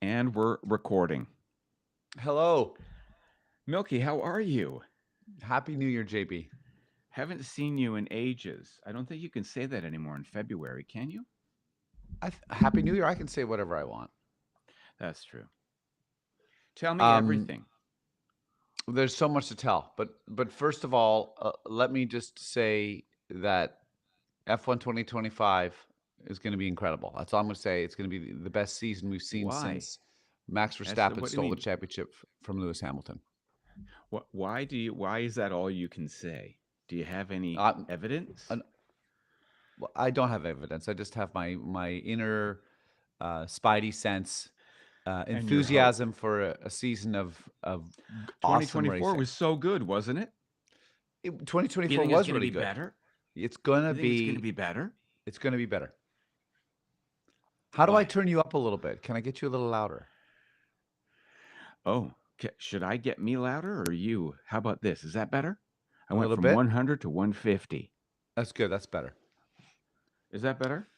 And we're recording. Hello. Milky, how are you? Happy New Year, JB. Haven't seen you in ages. I don't think you can say that anymore in February, can you? Happy New Year. I can say whatever I want. That's true. Tell me Um, everything. there's so much to tell, but first of all, let me just say that F1 2025 is going to be incredible. That's all I'm going to say. It's going to be the best season we've seen Why? since Max That's Verstappen what do you stole the mean? championship from Lewis Hamilton. Why is that all you can say? Do you have any Uh, evidence? and- well, I don't have evidence. I just have my inner spidey sense, And your hope. enthusiasm for a season of awesome 2024 racing. was so good, wasn't it? You 2024 think it's was going to really be good. better? It's gonna You think it's going to be be better? it's gonna be better. How do I Why? turn you up a little bit? Can I get you a little louder? Oh, should I get me louder or you? How about this? Is that better? I A went little from bit? 100 to 150. That's good. That's better. Is that better?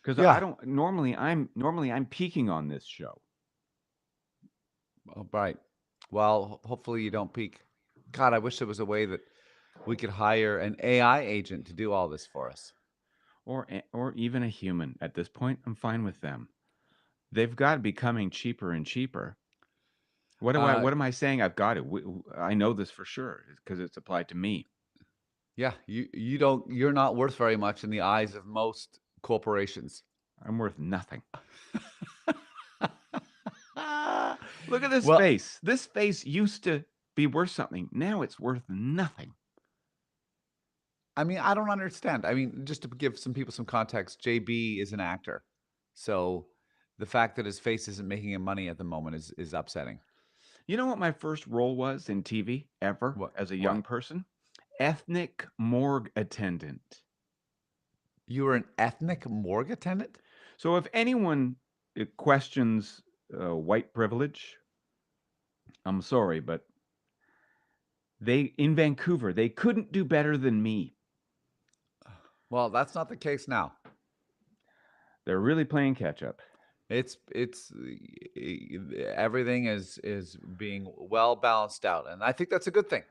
Because I Yeah. don't normally I'm peaking on this show. All right. Well, hopefully you don't peak. God, I wish there was a way that we could hire an AI agent to do all this for us. Or even a human. At this point, I'm fine with them. They've got to be coming cheaper and cheaper. Uh, What am I saying? I've got it. I know this for sure because it's applied to me. yeah, you're not worth very much in the eyes of most corporations. I'm worth nothing. Look at this Well, face. This face used to be worth something. Now it's worth nothing. I mean, I don't understand. I mean, just to give some people some context, JB is an actor. So the fact that his face isn't making him money at the moment is upsetting. You know what my first role was in TV ever What as a young what? person? Ethnic morgue attendant. You were an ethnic morgue attendant? So if anyone questions white privilege, I'm sorry, but they in Vancouver they couldn't do better than me. Well, that's not the case now. They're really playing catch up. Everything is being well balanced out, and I think that's a good thing.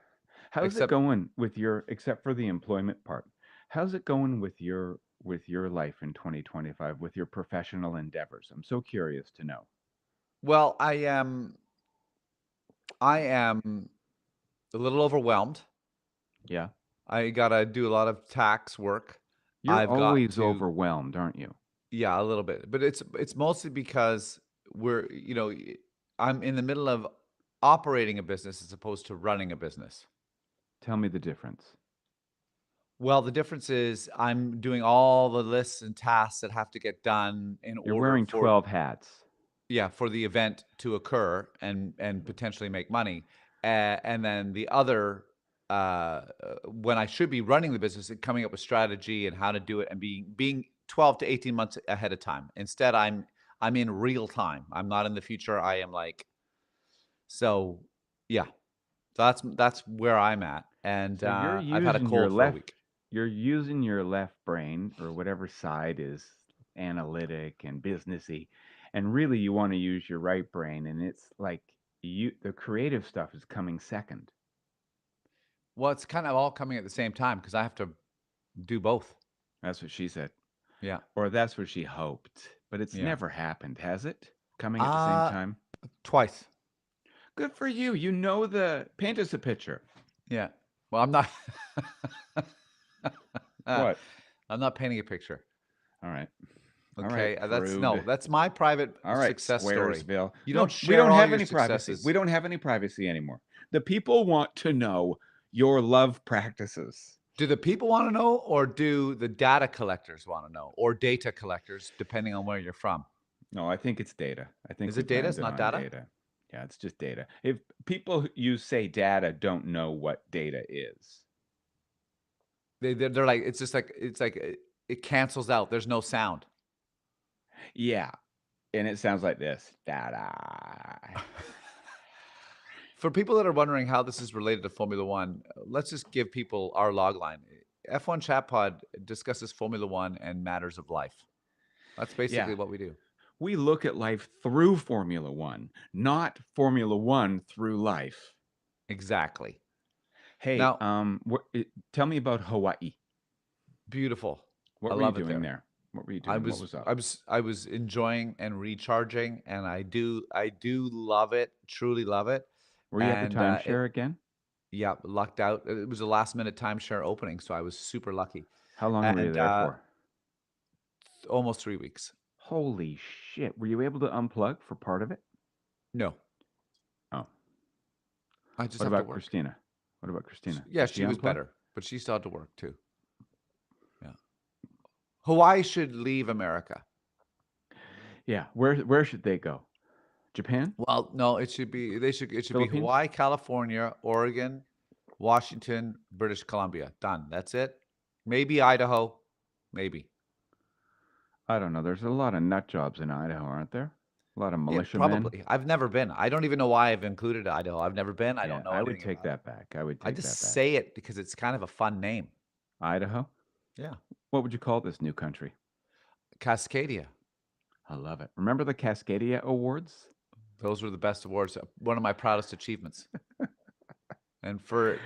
How's it Except, going with your except for the employment part? How's it going with your life in 2025 with your professional endeavors? I'm so curious to know. well, I am a little overwhelmed. Yeah. I gotta do a lot of tax work. You're I've got always to, overwhelmed, aren't you? yeah, a little bit, but it's mostly because I'm in the middle of operating a business as opposed to running a business. Tell me the difference. Well, the difference is I'm doing all the lists and tasks that have to get done in You're order wearing for, 12 hats. yeah, for the event to occur and potentially make money. And then the other, when I should be running the business and coming up with strategy and how to do it and being 12 to 18 months ahead of time. Instead, I'm in real time. I'm not in the future. I am like, so yeah. That's where I'm at. And So I've had a cold for a week. you're using your left brain or whatever side is analytic and businessy, and really you want to use your right brain, and it's like the creative stuff is coming second. Well, it's kind of all coming at the same time because I have to do both. That's what she said. Yeah. Or that's what she hoped. But it's Yeah. never happened, has it? Coming at the same Uh time? Twice. Good for you. You know the paint us a picture. Yeah. Well, I'm not uh, What? I'm not painting a picture. All right. All right, Okay? That's no, prude. that's my private All right, success story. Squaresville. You don't No, we share don't all have your any privacy. We successes. don't have any privacy anymore. The people want to know your love practices. Do the people want to know or do the data collectors want to know or data collectors depending on where you're from? No, I think it's data. I think Is we've it data? It's landed not on data? data. Yeah, it's just data. If people you say data don't know what data is. They're like it's just like it cancels out. There's no sound. Yeah, and it sounds like this. Data. For people that are wondering how this is related to Formula One, let's just give people our log line. F1 Chat Pod discusses Formula One and matters of life. That's basically Yeah. what we do. We look at life through Formula One, not Formula One through life. Exactly. Hey, Now, tell me about Hawaii. beautiful. I What were you love it doing there. there? What were you doing? What was up? I was enjoying and recharging, and I do love it, truly love it. Were you at the And it timeshare again? yeah, lucked out. It was a last minute timeshare opening, so I was super lucky. How long were you And there for? almost 3 weeks. Holy shit. Were you able to unplug for part of it? No, Oh. I just What have to about work. Christina? What about Christina? Yeah, Did she she was unplug? better, but she still had to work too. Yeah. Hawaii should leave America. Yeah. Where should they go? Japan? Well, no, it should be Philippines? Hawaii, California, Oregon, Washington, British Columbia. Done. That's it. Maybe Idaho. Maybe. I don't know. There's a lot of nut jobs in Idaho, aren't there? A lot of Yeah, militiamen. probably. I've never been. I don't even know why I've included Idaho. I've never been. I Yeah, don't know I would anything take about it. that back. I would I take just that back. say it because it's kind of a fun name. Idaho? Yeah. What would you call this new country? Cascadia. I love it. Remember the Cascadia Awards? Those were the best awards. One of my proudest achievements. And for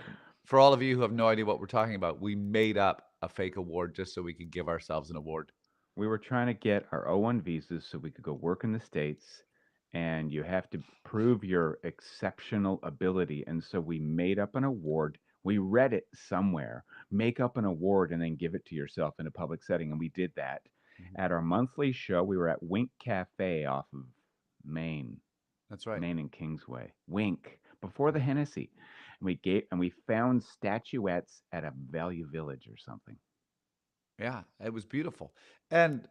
all of you who have no idea what we're talking about, we made up a fake award just so we could give ourselves an award. We were trying to get our O1 visas so we could go work in the States, and you have to prove your exceptional ability. And so we made up an award. We read it somewhere, make up an award, and then give it to yourself in a public setting. And we did that Mhm. at our monthly show. We were at Wink Cafe off of Maine, That's right. Maine and Kingsway. Wink, before the Hennessy. And we found statuettes at a Value Village or something. Yeah, it was beautiful. And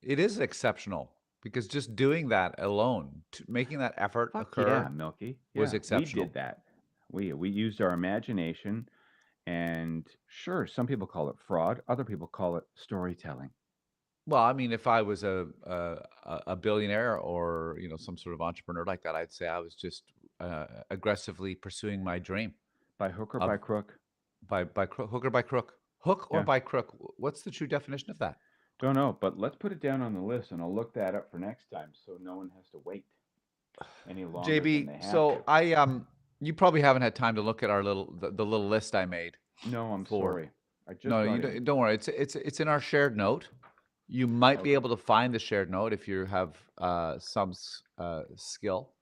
it is exceptional because just doing that alone, making that effort Fuck yeah, occur Milky. was Yeah, we exceptional. did that. We used our imagination, and sure, some people call it fraud, other people call it storytelling. Well, I mean, if I was a billionaire or, some sort of entrepreneur like that, I'd say I was just aggressively pursuing my dream By hook or by of crook. hook or by crook. Hook or Yeah. by crook. What's the true definition of that? Don't know, but let's put it down on the list and I'll look that up for next time so no one has to wait any longer than they JB, have so to. you probably haven't had time to look at the little list I made No, I'm for. sorry. I just No, got you in. don't worry. It's in our shared note. You might be Okay. able to find the shared note if you have some skill.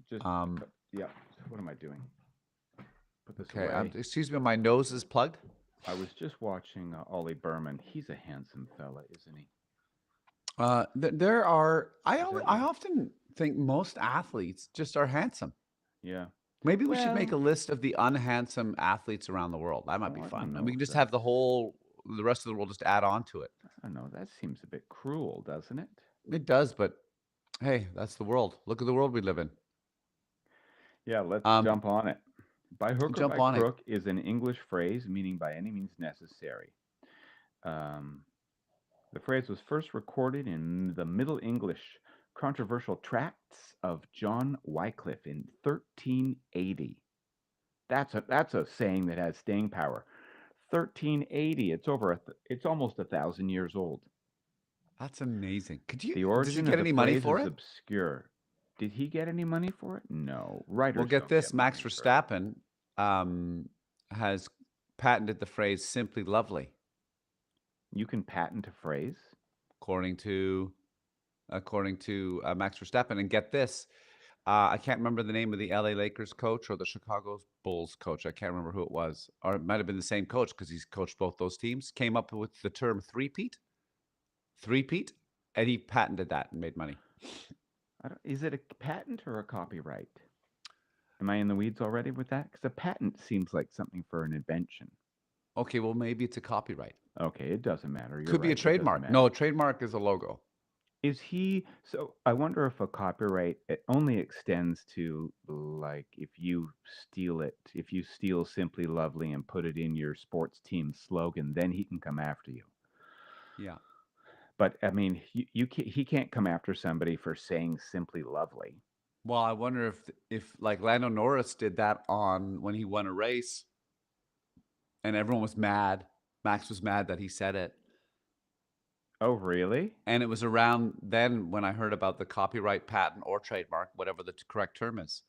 Just Um, yeah. What am I doing? Put this okay. away. Excuse me, my nose is plugged. I was just watching Ollie Berman. He's a handsome fella, isn't he? There are. Is that I you? often think most athletes just are handsome. Yeah. Maybe we should make a Well, list of the unhandsome athletes around the world. That might be I fun, don't and we know can if just that's. have the rest of the world just add on to it. I don't know. That seems a bit cruel, doesn't it? It does, but hey, that's the world. Look at the world we live in. Yeah, let's Um, jump on it. By hook or jump by on it. crook is an English phrase meaning by any means necessary. Um, the phrase was first recorded in the Middle English controversial tracts of John Wycliffe in 1380. That's a saying that has staying power. 1380. It's almost 1,000 years old. That's amazing. The Does he origin of get the any money phrase for is it? obscure. Did he get any money for it? No. Well, Writers get don't this, get Max money for. Verstappen has patented the phrase "simply lovely," You can patent a phrase. according to Max Verstappen. And get this, I can't remember the name of the LA Lakers coach or the Chicago Bulls coach. I can't remember who it was, or it might have been the same coach because he's coached both those teams. Came up with the term three-peat, and he patented that and made money. Is it a patent or a copyright? Am I in the weeds already with that? Because a patent seems like something for an invention. Okay, well maybe it's a copyright. Okay, it doesn't matter. You're Could be right. a It doesn't trademark. matter. No, a trademark is a logo. Is he so? I wonder if a copyright it only extends to like if you steal Simply Lovely and put it in your sports team slogan, then he can come after you. Yeah. But I mean, he can't come after somebody for saying Simply Lovely. Well, I wonder if like Lando Norris did that on when he won a race, and everyone was mad. Max was mad that he said it. Oh, really? And it was around then when I heard about the copyright, patent, or trademark, whatever the correct term is.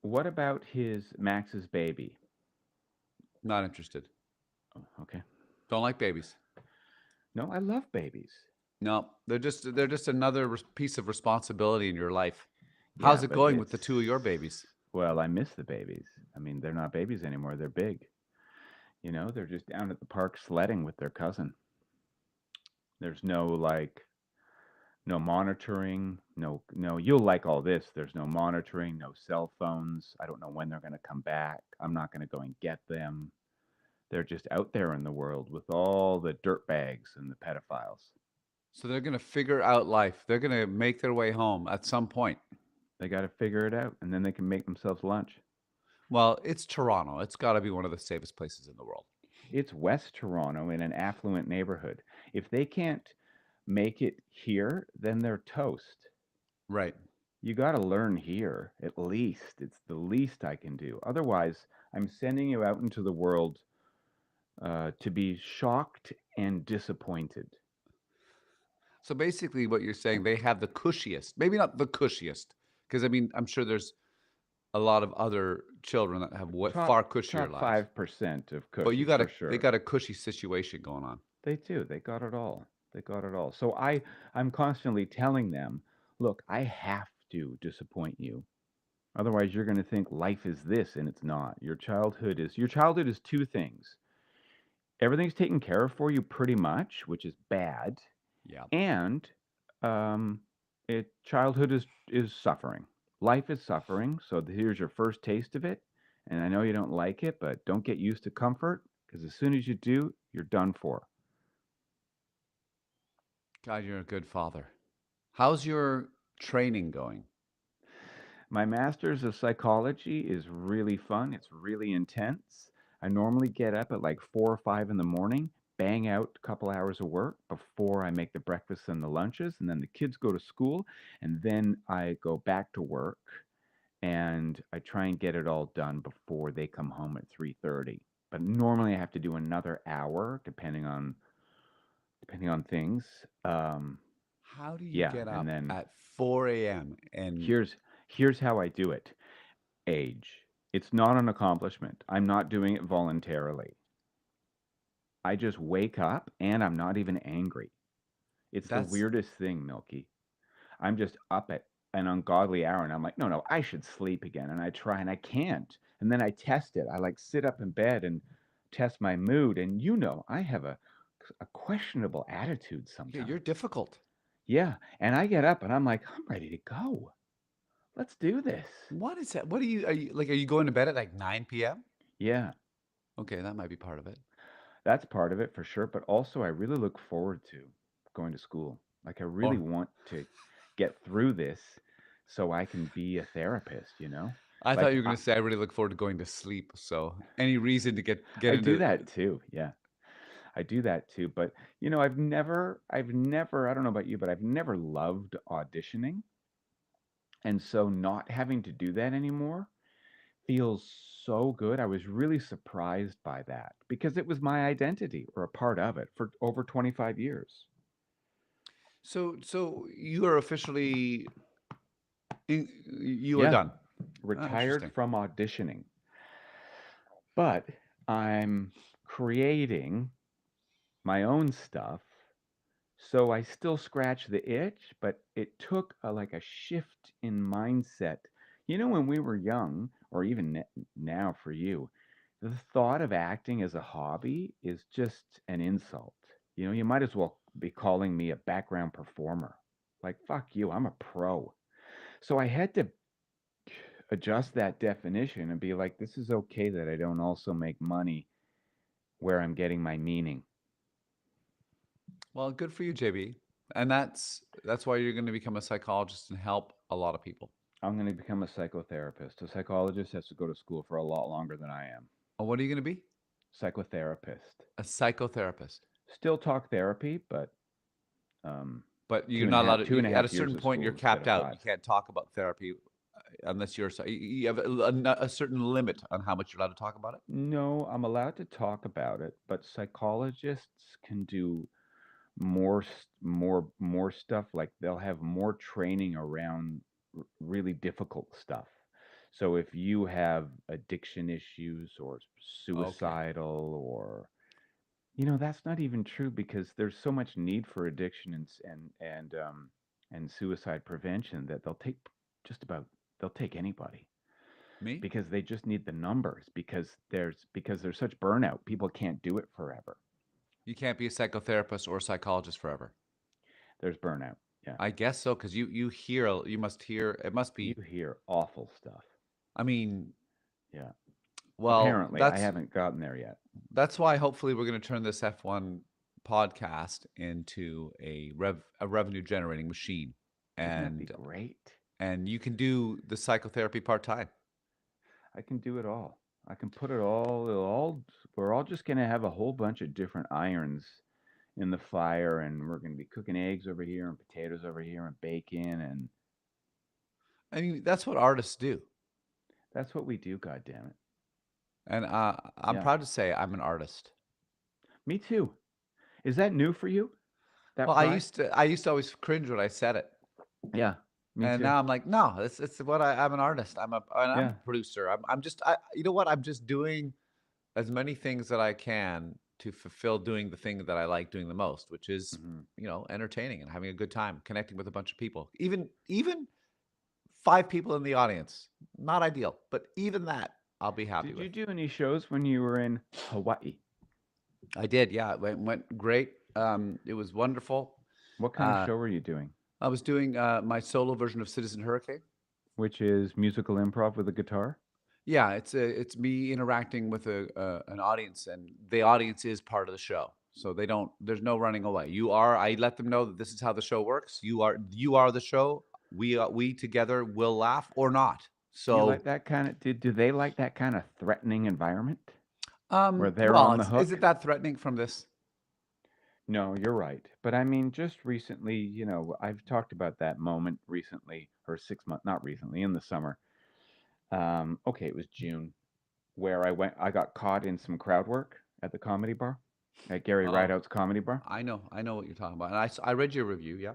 What about his Max's baby? Not interested. Oh, okay. Don't like babies. No, I love babies. No, they're just another piece of responsibility in your life. Yeah, How's it but going with it's the two of your babies? well, I miss the babies. I mean, they're not babies anymore. They're big. You know, they're just down at the park sledding with their cousin. There's no like no monitoring, no you'll like all this. There's no monitoring, no cell phones. I don't know when they're going to come back. I'm not going to go and get them. They're just out there in the world with all the dirt bags and the pedophiles. So they're gonna figure out life. They're gonna make their way home at some point. They got to figure it out and then they can make themselves lunch. Well, it's Toronto. It's got to be one of the safest places in the world. It's West Toronto in an affluent neighborhood. If they can't make it here, then they're toast. Right. You got to learn here at least. It's the least I can do. Otherwise, I'm sending you out into the world to be shocked and disappointed. So basically, what you're saying, they have the cushiest, maybe not the cushiest, because I mean, I'm sure there's a lot of other children that have what Top far cushier top lives. 5% of But you cushy got for they sure. got a cushy situation going on. They do. They got it all. They got it all. So I'm constantly telling them, look, I have to disappoint you. Otherwise, you're going to think life is this, and it's not. Your childhood is two things. Everything's taken care of for you pretty much, which is bad, Yeah. and um, childhood is suffering. Life is suffering. So here's your first taste of it, and I know you don't like it, but don't get used to comfort because as soon as you do, you're done for. God, you're a good father. How's your training going? My master's of psychology is really fun. It's really intense. I normally get up at like 4 or 5 in the morning, bang out a couple hours of work before I make the breakfast and the lunches, and then the kids go to school, and then I go back to work, and I try and get it all done before they come home at 3:30. But normally I have to do another hour depending on things. How do you Yeah, get and up then at 4 a.m. and here's here's how I do it. Age. It's not an accomplishment. I'm not doing it voluntarily. I just wake up and I'm not even angry. It's the that's weirdest thing, Milky. I'm just up at an ungodly hour and I'm like, no, no, I should sleep again. And I try and I can't. And then I test it. I like sit up in bed and test my mood. And I have a questionable attitude yeah, you're sometimes. difficult. Yeah. And I get up and I'm like, I'm ready to go. Let's do this. What is that? What are you going to bed at like 9 p.m.? Yeah. Okay, that might be part of it. That's part of it for sure, but also I really look forward to going to school. Like I really Or want to get through this so I can be a therapist? I thought Like you were going to say I really look forward to going to sleep. So any reason to get I do into that too. Yeah. I do that too, but I've never I don't know about you, but I've never loved auditioning. And so not having to do that anymore feels so good. I was really surprised by that because it was my identity or a part of it for over 25 years. so you are officially you are Yeah. done. Ah, Retired interesting. from auditioning, but I'm creating my own stuff. So I still scratch the itch, but it took like a shift in mindset. When we were young, or even now for you, the thought of acting as a hobby is just an insult. You might as well be calling me a background performer. Like, fuck you, I'm a pro. So I had to adjust that definition and be like, this is okay that I don't also make money where I'm getting my meaning. Well, good for you, JB. And that's why you're going to become a psychologist and help a lot of people. I'm going to become a psychotherapist. A psychologist has to go to school for a lot longer than I am. Oh, what are you going to be? Psychotherapist. A psychotherapist. Still talk therapy, but um, But two you're and a not allowed half, two to, and a at a half years certain of point, you're school instead capped of out. You 5. can't talk about therapy unless you have a certain limit on how much you're allowed to talk about it. No, I'm allowed to talk about it, but psychologists can do more stuff. Like they'll have more training around really difficult stuff. So if you have addiction issues or Okay. suicidal or that's not even true because there's so much need for addiction and suicide prevention that just about they'll take anybody Me? because they just need the numbers because there's such burnout. People can't do it forever. You can't be a psychotherapist or a psychologist forever. There's burnout. Yeah. I guess so, because you must hear, it must You be, hear awful stuff. I mean, Yeah. well, Apparently, I haven't gotten there yet. that's why hopefully we're going to turn this F1 podcast into a revenue generating machine. Wouldn't that be And great? and you can do the psychotherapy part-time. I can do it all. I can put it all. We're all just gonna have a whole bunch of different irons in the fire, and we're gonna be cooking eggs over here and potatoes over here and bacon, and I mean, that's what artists do. that's what we do. God damn it. And I'm Yeah. proud to say I'm an artist. Me too. Is that new for you? That Well, pride? I used to always cringe when I said it. Yeah. Me And too. now I'm like, no, it's what I'm an artist. I'm Yeah. a producer. I'm just, you know what? I'm just doing as many things that I can to fulfill doing the thing that I like doing the most, which is, Hmm. entertaining and having a good time, connecting with a bunch of people. Even 5 people in the audience, not ideal, but even that I'll be happy Did you with. do any shows when you were in Hawaii? I did, yeah. It went great. It was wonderful. What kind of Uh, show were you doing? I was doing my solo version of Citizen Hurricane. Which is musical improv with a guitar? Yeah, it's me interacting with an audience, and the audience is part of the show. So they don't. There's no running away. I let them know that this is how the show works. You are the show. We together will laugh or not. Do you like So that kind of do they like that kind of threatening environment where they're well, on the is hook? it that threatening from this? No, you're right. But I mean, just recently, I've talked about that moment recently, or 6 months, not recently, in the summer. Okay, it was June, where I got caught in some crowd work at the comedy bar, at Gary Oh, Rideout's comedy bar. I know what you're talking about, and I read your review. Yeah,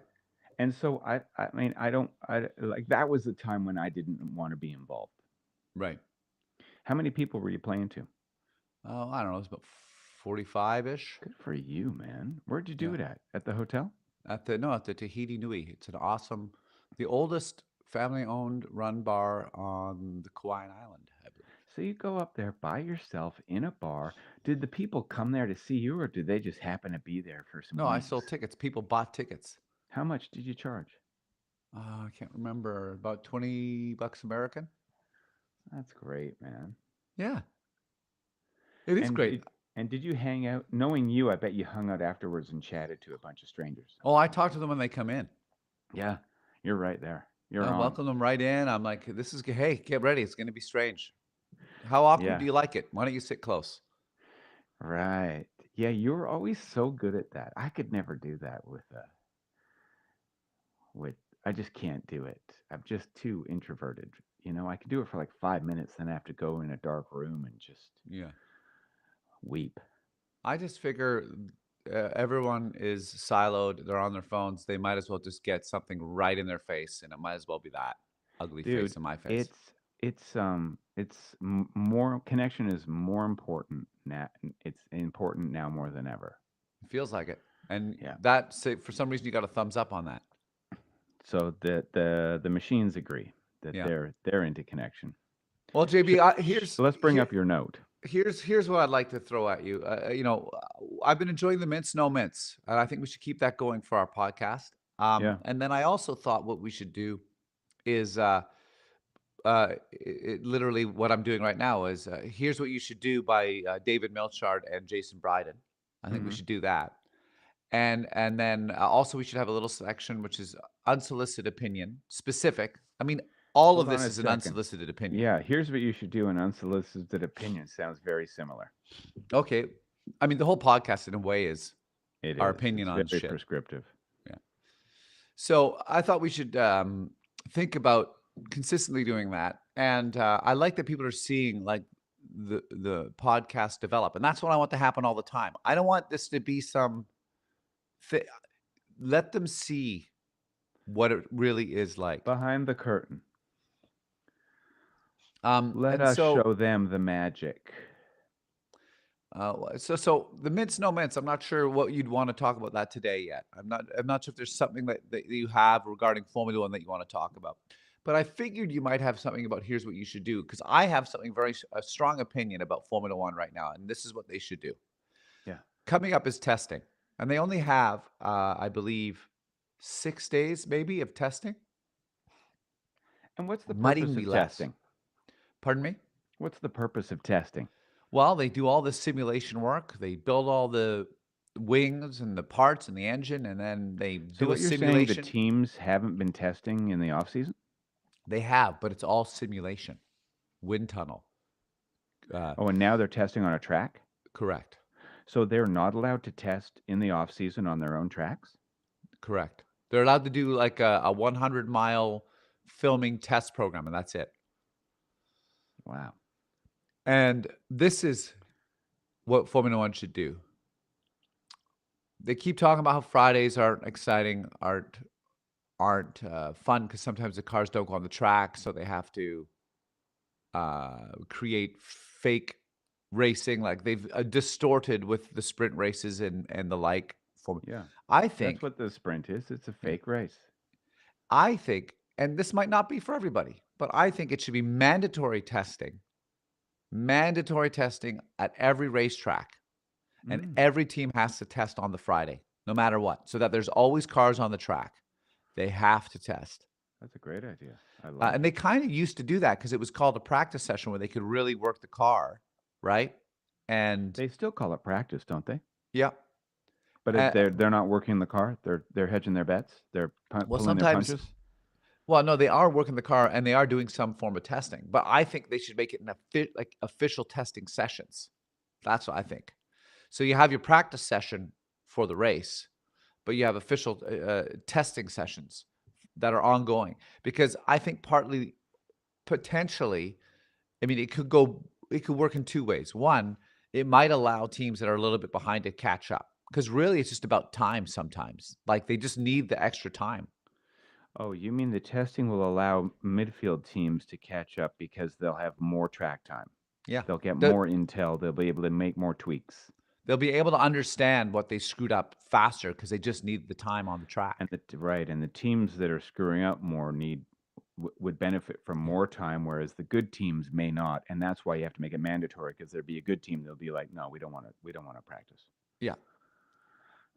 And so I mean, I don't, I like that was the time when I didn't want to be involved. right. How many people were you playing to? Oh, I don't know. It's about 45-ish. Good for you, man. Where'd you do Yeah. it at? At the hotel? At the Tahiti Nui. It's the oldest family-owned run bar on the Kauai Island, I believe. So you go up there by yourself in a bar. Did the people come there to see you, or did they just happen to be there for some No, I wings? sold tickets. People bought tickets. How much did you charge? I can't remember. About $20 American. That's great, man. Yeah, it is And great. did you hang out? Knowing you, I bet you hung out afterwards and chatted to a bunch of strangers. Oh, I talk to them when they come in. Yeah, you're right there. You're I on. welcome them right in. I'm like, hey, get ready. It's going to be strange. How awkward Yeah, do you like it? Why don't you sit close? right. Yeah, you're always so good at that. I could never do that with I just can't do it. I'm just too introverted. I can do it for like 5 minutes, then I have to go in a dark room and just Yeah. weep. I just figure everyone is siloed. They're on their phones. They might as well just get something right in their face, and it might as well be that ugly face Dude, in my face. more connection is more important now. It's important now more than ever. It feels like it, and Yeah. for some reason you got a thumbs up on that. So the machines agree that Yeah. they're into connection. Well, JB, So let's bring up your note. here's what I'd like to throw at you. I've been enjoying the mints, no mints, and I think we should keep that going for our podcast. Yeah. And then I also thought what we should do is literally what I'm doing right now is here's what you should do by David Milchard and Jason Bryden. I think we Hmm. should do that. And then also we should have a little section which is unsolicited opinion specific. I mean, all Hold of on this a is an second. unsolicited opinion. Yeah, here's what you should do. An unsolicited opinion sounds very similar. Okay. I mean, the whole podcast in a way is It our is. opinion It's on very shit. prescriptive. Yeah. So I thought we should think about consistently doing that. And I like that people are seeing like the podcast develop, and that's what I want to happen all the time. I don't want this to be some let them see what it really is like. Behind the curtain. Let And us so, show them the magic. so the mince, no mince. I'm not sure what you'd want to talk about that today yet. I'm not sure if there's something that you have regarding Formula One that you want to talk about. But I figured you might have something about here's what you should do, because I have something a strong opinion about Formula One right now, and this is what they should do. Yeah. Coming up is testing, and they only have, I believe, 6 days maybe of testing. And what's the Might even purpose be of less. testing? Pardon me? What's the purpose of testing? Well, they do all the simulation work. They build all the wings and the parts and the engine, and then they So do a what you're saying, the simulation. teams haven't been testing in the off season? They have, but it's all simulation. Wind tunnel. Uh, Oh, and now they're testing on a track? correct. So they're not allowed to test in the off season on their own tracks? Correct. They're allowed to do like a 100-mile filming test program, and that's it. Wow. And this is what Formula One should do. They keep talking about how Fridays aren't exciting, aren't fun because sometimes the cars don't go on the track, so they have to create fake racing, like they've distorted with the sprint races and the like. For Yeah. I That's think, what the sprint is. It's a yeah, fake race. I think, and this might not be for everybody, but I think it should be mandatory testing at every racetrack, and Mm, every team has to test on the Friday, no matter what, so that there's always cars on the track. They have to test. that's a great idea. I like And it. they kind of used to do that because it was called a practice session where they could really work the car, right? And They still call it practice, don't they? yeah, But uh, they're not working the car. They're hedging their bets. They're well, pulling their sometimes, punches. well, no, they are working the car and they are doing some form of testing, but I think they should make it like official testing sessions. That's what I think. So you have your practice session for the race, but you have official testing sessions that are ongoing, because I think partly, potentially, I mean, it could work in 2 ways. One, it might allow teams that are a little bit behind to catch up, because really it's just about time sometimes. Like, they just need the extra time. Oh, you mean the testing will allow midfield teams to catch up because they'll have more track time. Yeah. They'll get The more intel. They'll be able to make more tweaks. They'll be able to understand what they screwed up faster because they just need the time on the And track. the teams that are screwing up more would benefit from Yeah. more time, whereas the good teams may not. And that's why you have to make it mandatory, because there'd be a good team. They'll be like, no, we don't want to practice. Yeah.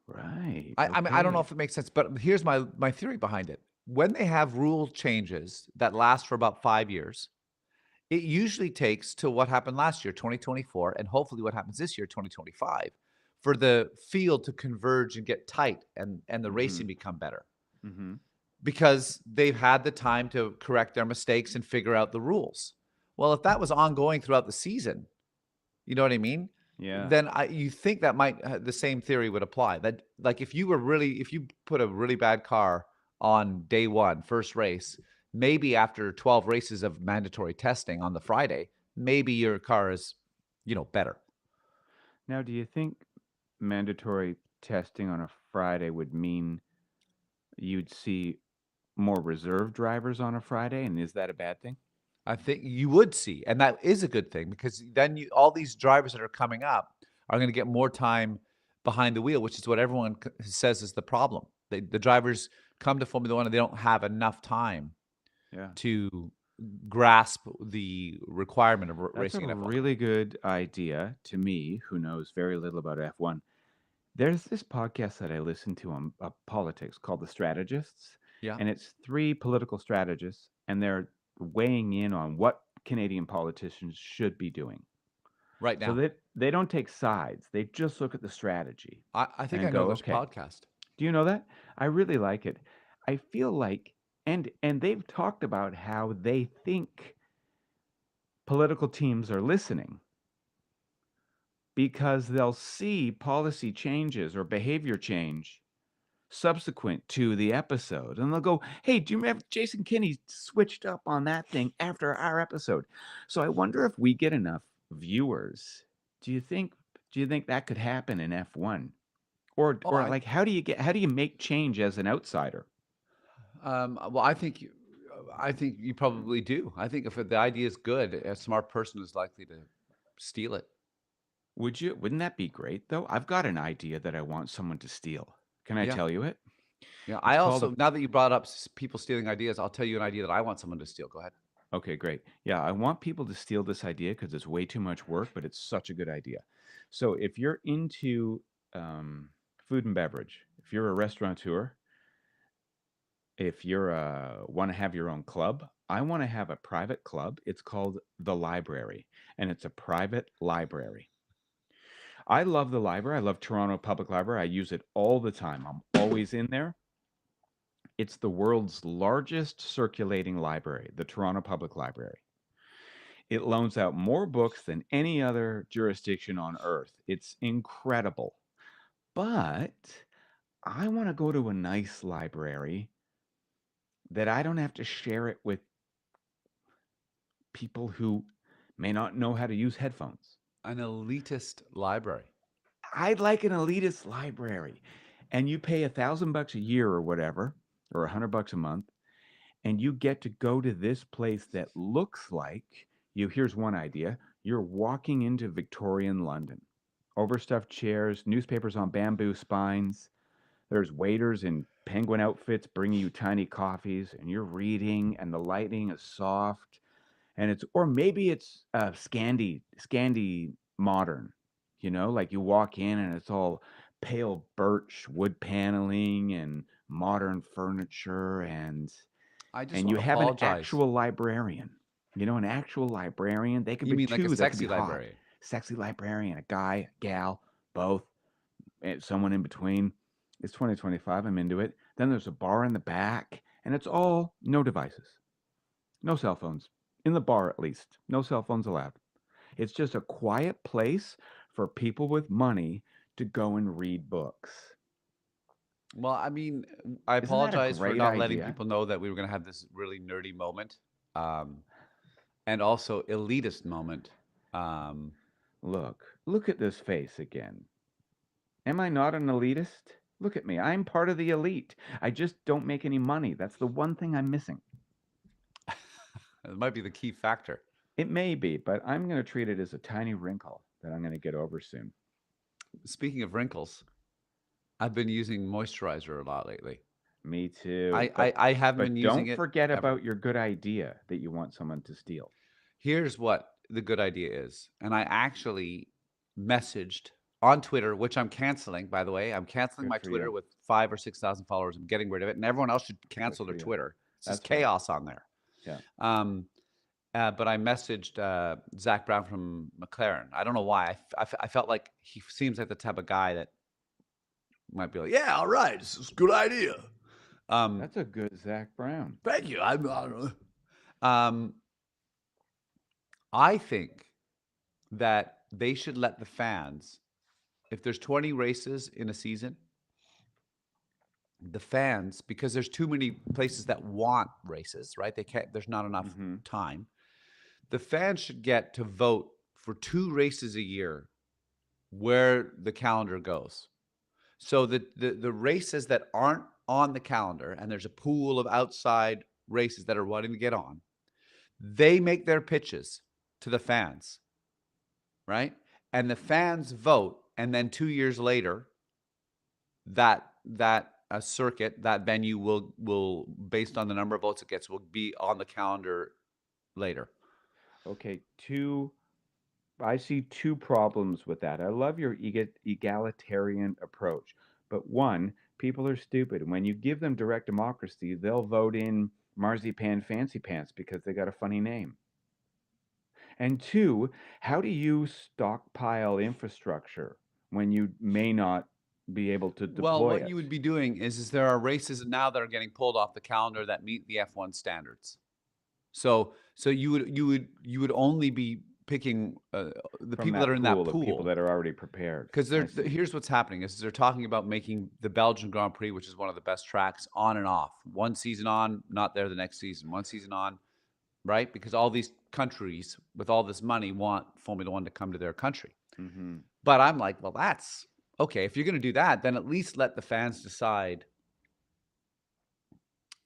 Right. I mean, I don't know Okay. if it makes sense, but here's my theory behind it. When they have rule changes that last for about 5 years, it usually takes till what happened last year, 2024, and hopefully what happens this year, 2025, for the field to converge and get tight and the Mm-hmm. racing become better, Mm-hmm. because they've had the time to correct their mistakes and figure out the rules. Well, if that was ongoing throughout the season, you know what I mean? Yeah. Then you think that might the same theory would apply. That, like, if you put a really bad car on day one, first race, maybe after 12 races of mandatory testing on the Friday, maybe your car is, better. Now, do you think mandatory testing on a Friday would mean you'd see more reserve drivers on a Friday? And is that a bad thing? I think you would see, and that is a good thing, because then all these drivers that are coming up are going to get more time behind the wheel, which is what everyone says is the problem. The drivers come to Formula One and they don't have enough time Yeah. to grasp the requirement of That's a racing at F1. really good idea to me, who knows very little about F1. There's this podcast that I listen to on politics called The Strategists, Yeah, and it's three political strategists, and they're weighing in on what Canadian politicians should be doing. right So now. they don't take sides. They just look at the strategy I think I and know go, this okay, podcast. do you know that? I really like it. I feel like, and they've talked about how they think political teams are listening, because they'll see policy changes or behavior change subsequent to the episode, and they'll go, hey, do you remember Jason Kinney switched up on that thing after our episode? So I wonder if we get enough viewers. Do you think that could happen in F1? Oh, or like how do you make change as an outsider? well, I think you probably do. I think if the idea is good, a smart person is likely to steal it. Wouldn't that be great though? I've got an idea that I want someone to steal. Can I Yeah. tell you it? Yeah. I It's called a also, now that you brought up people stealing ideas, I'll tell you an idea that I want someone to steal. Go ahead. Okay, great. Yeah, I want people to steal this idea because it's way too much work, but it's such a good idea. So if you're into food and beverage, if you're a restaurateur, if you're want to have your own club, I want to have a private club. It's called the library, and it's a private library. I love the library. I love Toronto Public Library. I use it all the time. I'm always in there. It's the world's largest circulating library, the Toronto Public Library. It loans out more books than any other jurisdiction on earth. It's incredible. But I want to go to a nice library that I don't have to share it with people who may not know how to use headphones. An elitist library. I'd like an elitist library. And you pay $1,000 a year or whatever, or $100 a month, and you get to go to this place that looks like you. Here's one idea: you're walking into Victorian London. Overstuffed chairs, newspapers on bamboo spines. There's waiters in penguin outfits bringing you tiny coffees, and you're reading, and the lighting is soft, and it's, or maybe it's Scandi modern, like you walk in and it's all pale birch wood paneling and modern furniture, I just and want you to have an apologize. actual librarian. An actual librarian. They could You be mean like a two. That could be sexy hot. librarian? Sexy librarian, a guy, gal, both, and someone in between. It's 2025. I'm into it. Then there's a bar in the back, and it's all no devices, no cell phones. In the bar, at least. No cell phones allowed. It's just a quiet place for people with money to go and read books. Well, I mean, I Isn't that a apologize for great not letting idea? people know that we were going to have this really nerdy moment, um, and also elitist moment. Um, Look at this face again. Am I not an elitist? Look at me. I'm part of the elite. I just don't make any money. That's the one thing I'm missing. it might be the key factor. It may be, but I'm going to treat it as a tiny wrinkle that I'm going to get over soon. Speaking of wrinkles, I've been using moisturizer a lot lately. Me too. I haven't been But using don't it forget ever. about your good idea that you want someone to steal. Here's what the good idea is. And I actually messaged on Twitter, which I'm canceling, by the way. I'm canceling Good my for Twitter you. with 5 or 6,000 followers. I'm getting rid of it. And everyone else should Good cancel for their you. Twitter. It's just That's right. chaos on there. Yeah. Um, but I messaged Zach Brown from McLaren. I don't know why. I felt like he seems like the type of guy that might be like, yeah, all right, this is a good idea. That's a good Zach Brown. Thank you. I don't know. I think that they should let the fans, if there's 20 races in a season, the fans, because there's too many places that want races, right? There's not enough Mm-hmm. time. The fans should get to vote for 2 races a year where the calendar goes. So the races that aren't on the calendar, and there's a pool of outside races that are wanting to get on, they make their pitches to the fans, right? And the fans vote, and then 2 years later, that circuit, that venue will, based on the number of votes it gets, will be on the calendar later. Okay, I see two problems with that. I love your egalitarian approach, but one, people are stupid. When you give them direct democracy, they'll vote in Marzipan Fancy Pants because they got a funny name. And two, how do you stockpile infrastructure when you may not be able to Well, deploy what you it? would be doing is there are races now that are getting pulled off the calendar that meet the F1 standards. So you would only be picking the From people that that are in that pool of people pool, that are already prepared. because I see. here's what's happening is they're talking about making the Belgian Grand Prix, which is one of the best tracks, on and off. One season on, not there the next season. One season on, right? Because all these countries with all this money want Formula One to come to their country. Mm-hmm. But I'm like, well, that's okay, if you're going to do that, then at least let the fans decide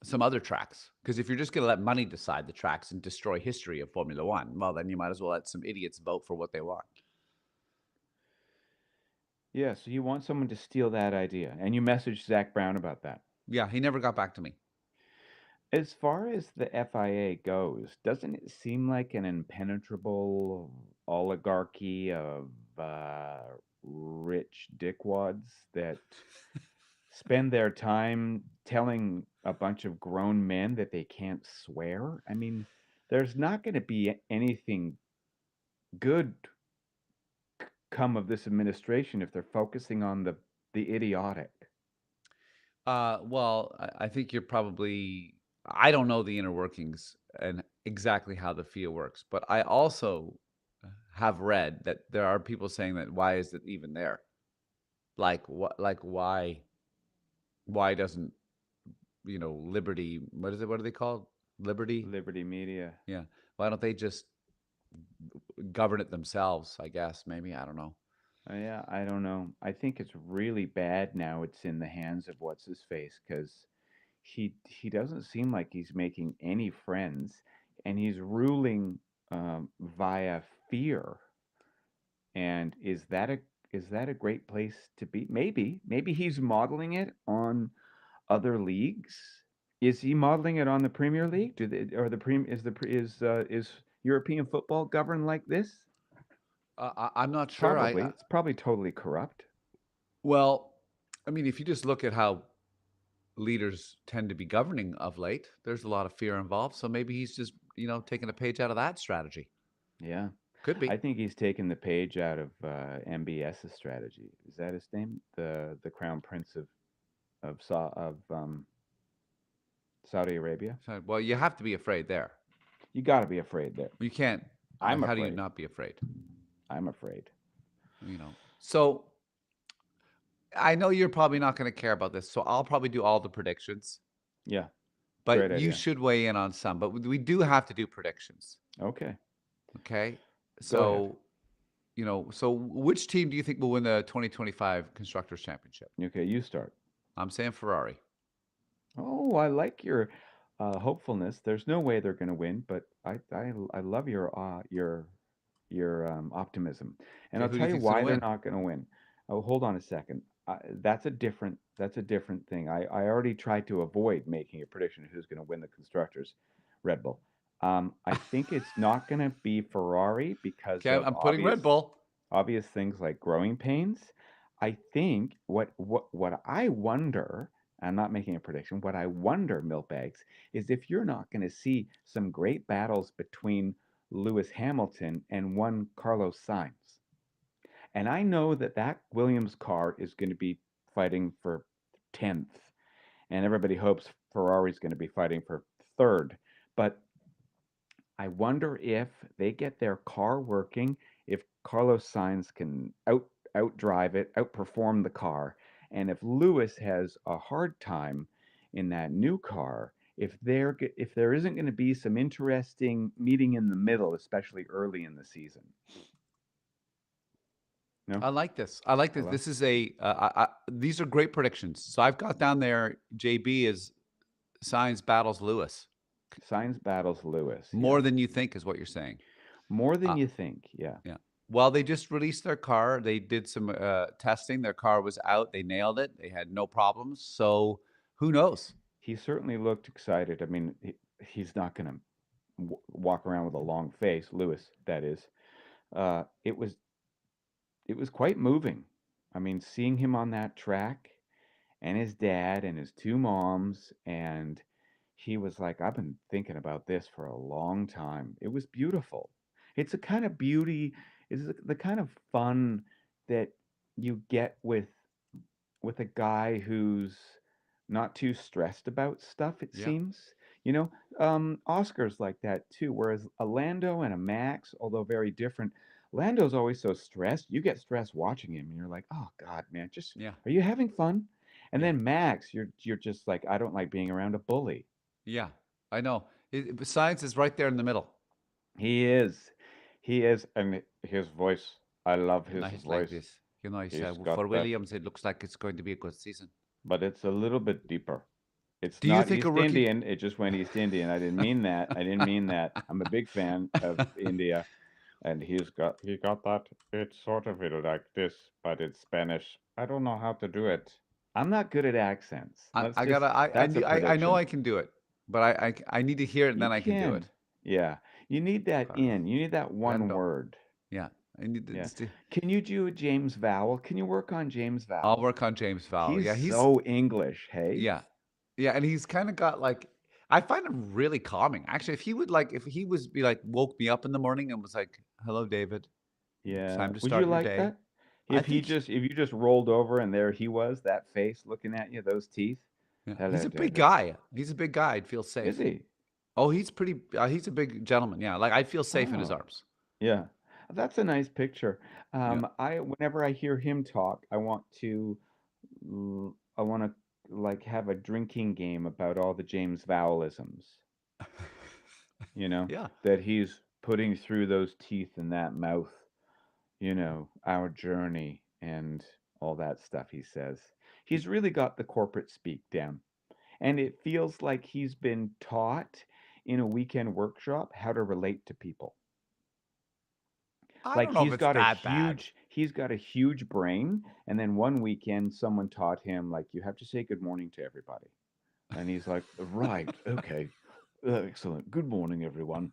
some other tracks. Because if you're just going to let money decide the tracks and destroy history of Formula One, well, then you might as well let some idiots vote for what they want. Yeah, so you want someone to steal that idea, and you messaged Zach Brown about that. Yeah, he never got back to me. As far as the FIA goes, doesn't it seem like an impenetrable oligarchy of rich dickwads that spend their time telling a bunch of grown men that they can't swear? I mean, there's not going to be anything good come of this administration if they're focusing on the idiotic. Well, I think you're probably. I don't know the inner workings and exactly how the FIA works, but I also have read that there are people saying that why is it even there? Like what? Like why? Why doesn't Liberty? What is it? What are they called? Liberty? Liberty Media. Yeah. Why don't they just govern it themselves? I guess maybe I don't know. Yeah, I don't know. I think it's really bad now. It's in the hands of what's his face because he doesn't seem like he's making any friends, and he's ruling via fear. And is that a great place to be? Maybe he's modeling it on other leagues. Is he modeling it on the Premier League? Do they, or the prem is European football governed like this? I'm not sure. Probably. It's probably totally corrupt. Well, I mean, if you just look at how leaders tend to be governing of late, there's a lot of fear involved. So maybe he's just, taking a page out of that strategy. Yeah. Could I be. think he's taken the page out of MBS's strategy. Is that his name? The Crown Prince of Saudi Arabia. So, well, you have to be afraid there. You got to be afraid there. You can't. Like, I'm how do you afraid. not be afraid? I'm afraid. So I know you're probably not going to care about this, so I'll probably do all the predictions. Yeah. Great But you idea. should weigh in on some. But we do have to do predictions. Okay. Okay. Go ahead. So, so which team do you think will win the 2025 Constructors Championship? Okay, you start. I'm saying Ferrari. Oh, I like your hopefulness. There's no way they're going to win, but I love your optimism. And Okay, I'll who do you tell you think's going to why they're win? not going to win. Oh, hold on a second. That's a different thing. I already tried to avoid making a prediction of who's going to win the constructors, Red Bull. I think it's not going to be Ferrari because Okay, of I'm putting Red Bull. obvious things like growing pains. I think what I wonder, I'm not making a prediction, what I wonder, Milkbags, is if you're not going to see some great battles between Lewis Hamilton and one Carlos Sainz. And I know that Williams car is going to be fighting for 10th, and everybody hopes Ferrari's going to be fighting for third. But I wonder if they get their car working, if Carlos Sainz can outdrive it, outperform the car, and if Lewis has a hard time in that new car, if there isn't going to be some interesting meeting in the middle, especially early in the season. No, I like this. I like I this. love This is these are great predictions. So I've got down there JB is Signs battles Lewis. Sainz battles Lewis. Yeah, More than you think is what you're saying. more than Uh, you think. Yeah, yeah. Well, they just released their car. They did some testing. Their car was out. They nailed it. They had no problems. So who knows? he certainly looked excited. I mean, he's not going to walk around with a long face, Lewis. That is. Uh, it was it was quite moving. I mean, seeing him on that track and his dad and his two moms, and he was like, I've been thinking about this for a long time. It was beautiful. It's a kind of beauty, it's the kind of fun that you get with a guy who's not too stressed about stuff, it Yeah. seems. You know, Oscar's like that too. Whereas a Lando and a Max, although very different, Lando's always so stressed. You get stressed watching him, and you're like, "Oh God, man, just Yeah. are you having fun?" And Yeah. then Max, you're just like, "I don't like being around a bully." Yeah. I know. Science is right there in the middle. He is, he is, and his voice. I love his Nice like voice. this. You know, he He's said, "Well, for got that, Williams, it looks like it's going to be a good season." but it's a little bit deeper. It's Do you not think a East rookie? Indian. It just went East Indian. I didn't mean that. I didn't mean that. I'm a big fan of India, and he got that. It's sort of like this, but it's Spanish. I don't know how to do it. I'm not good at accents. I gotta, That's a I know prediction. I can do it, but I need to hear it and You then I can do can. it. Yeah. You need that in. You need that one Comprendo. word. Yeah, I need to Yeah. just. Can you do a James Vowell? Can you work on James I'll Vowell? work on James Vowell. He's Yeah, so English, hey? yeah, yeah, and he's kind of got like, I find him really calming. Actually, if he would like, if he was be like, woke me up in the morning and was like, "Hello, David, it's Yeah. time to Would you start your like day," that? I think, If you just rolled over and there he was, that face looking at you, those teeth. yeah, he's Hello, a big David. guy. He's a big guy. I'd feel Is safe. he? Oh, he's pretty. He's a big gentleman. Yeah, like I'd feel safe in his Oh, arms. yeah. That's a nice picture. Yeah. I whenever I hear him talk, I want to like have a drinking game about all the James Vowellisms, you know, Yeah. that he's putting through those teeth in that mouth, our journey and all that stuff he says. He's really got the corporate speak down. And it feels like he's been taught in a weekend workshop how to relate to people. I Like don't know if it's that bad. he's got a huge brain, and then one weekend someone taught him like you have to say good morning to everybody. And he's like, "Right, okay. Excellent. Good morning, everyone."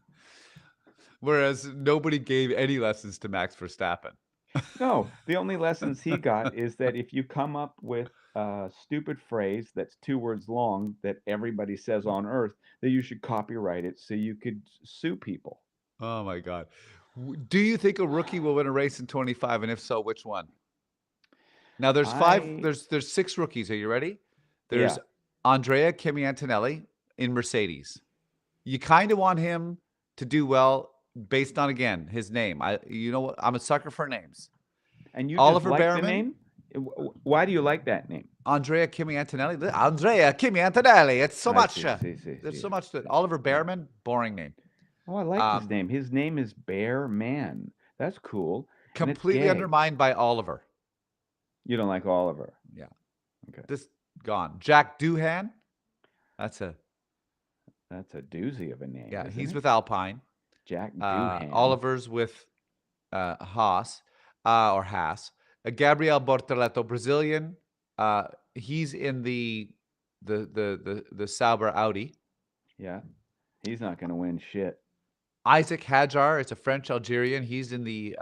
Whereas nobody gave any lessons to Max Verstappen. No, the only lessons he got is that if you come up with a stupid phrase that's 2 words long that everybody says on Earth, that you should copyright it so you could sue people. Oh my God. Do you think a rookie will win a race in 25? And if so, which one? Now there's five, I there's six rookies. Are you ready? There's Yeah. Andrea Kimi Antonelli in Mercedes. You kind of want him to do well based on again his name. You know what? I'm a sucker for names. And you just Oliver like the Behrman, name? Why do you like that name? Andrea Kimi Antonelli. Andrea Kimi Antonelli. It's so I much. see, see, see, There's see. so much to it. Oliver Yeah. Behrman, boring name. Oh, I like his Um, name. His name is Bear Man. That's cool. And it's completely gay. undermined by Oliver. You don't like Oliver. Yeah. Okay. Just gone. Jack Doohan. That's a That's a doozy of a name, yeah. isn't He's it? with Alpine. Jack Doohan. Oliver's with Haas or Haas. Gabriel Bortoleto, Brazilian. He's in the Sauber Audi. Yeah. He's not going to win shit. Isaac Hadjar is a French Algerian. He's in the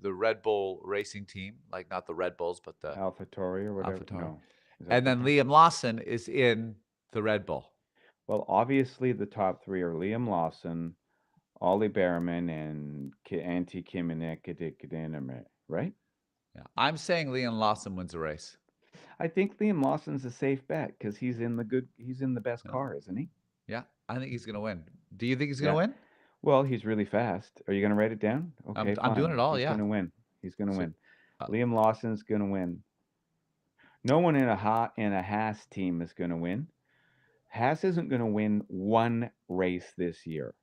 Red Bull racing team, like not the Red Bulls, but the AlphaTauri or whatever. AlphaTauri. No. Is that And then different? Liam Lawson is in the Red Bull. Well, obviously the top three are Liam Lawson, Ollie Behrman, and Antti Kimineke, right? Yeah. I'm saying Liam Lawson wins the race. I think Liam Lawson's a safe bet because he's in the best Yeah. car, isn't he? Yeah, I think he's going to win. Do you think he's going Yeah. to win? Well, he's really fast. Are you going to write it down? Okay, I'm doing fine. it all. He's Yeah. going to win. He's going to So, win. uh, Liam Lawson's going to win. No one in a Haas team is going to win. Haas isn't going to win one race this year.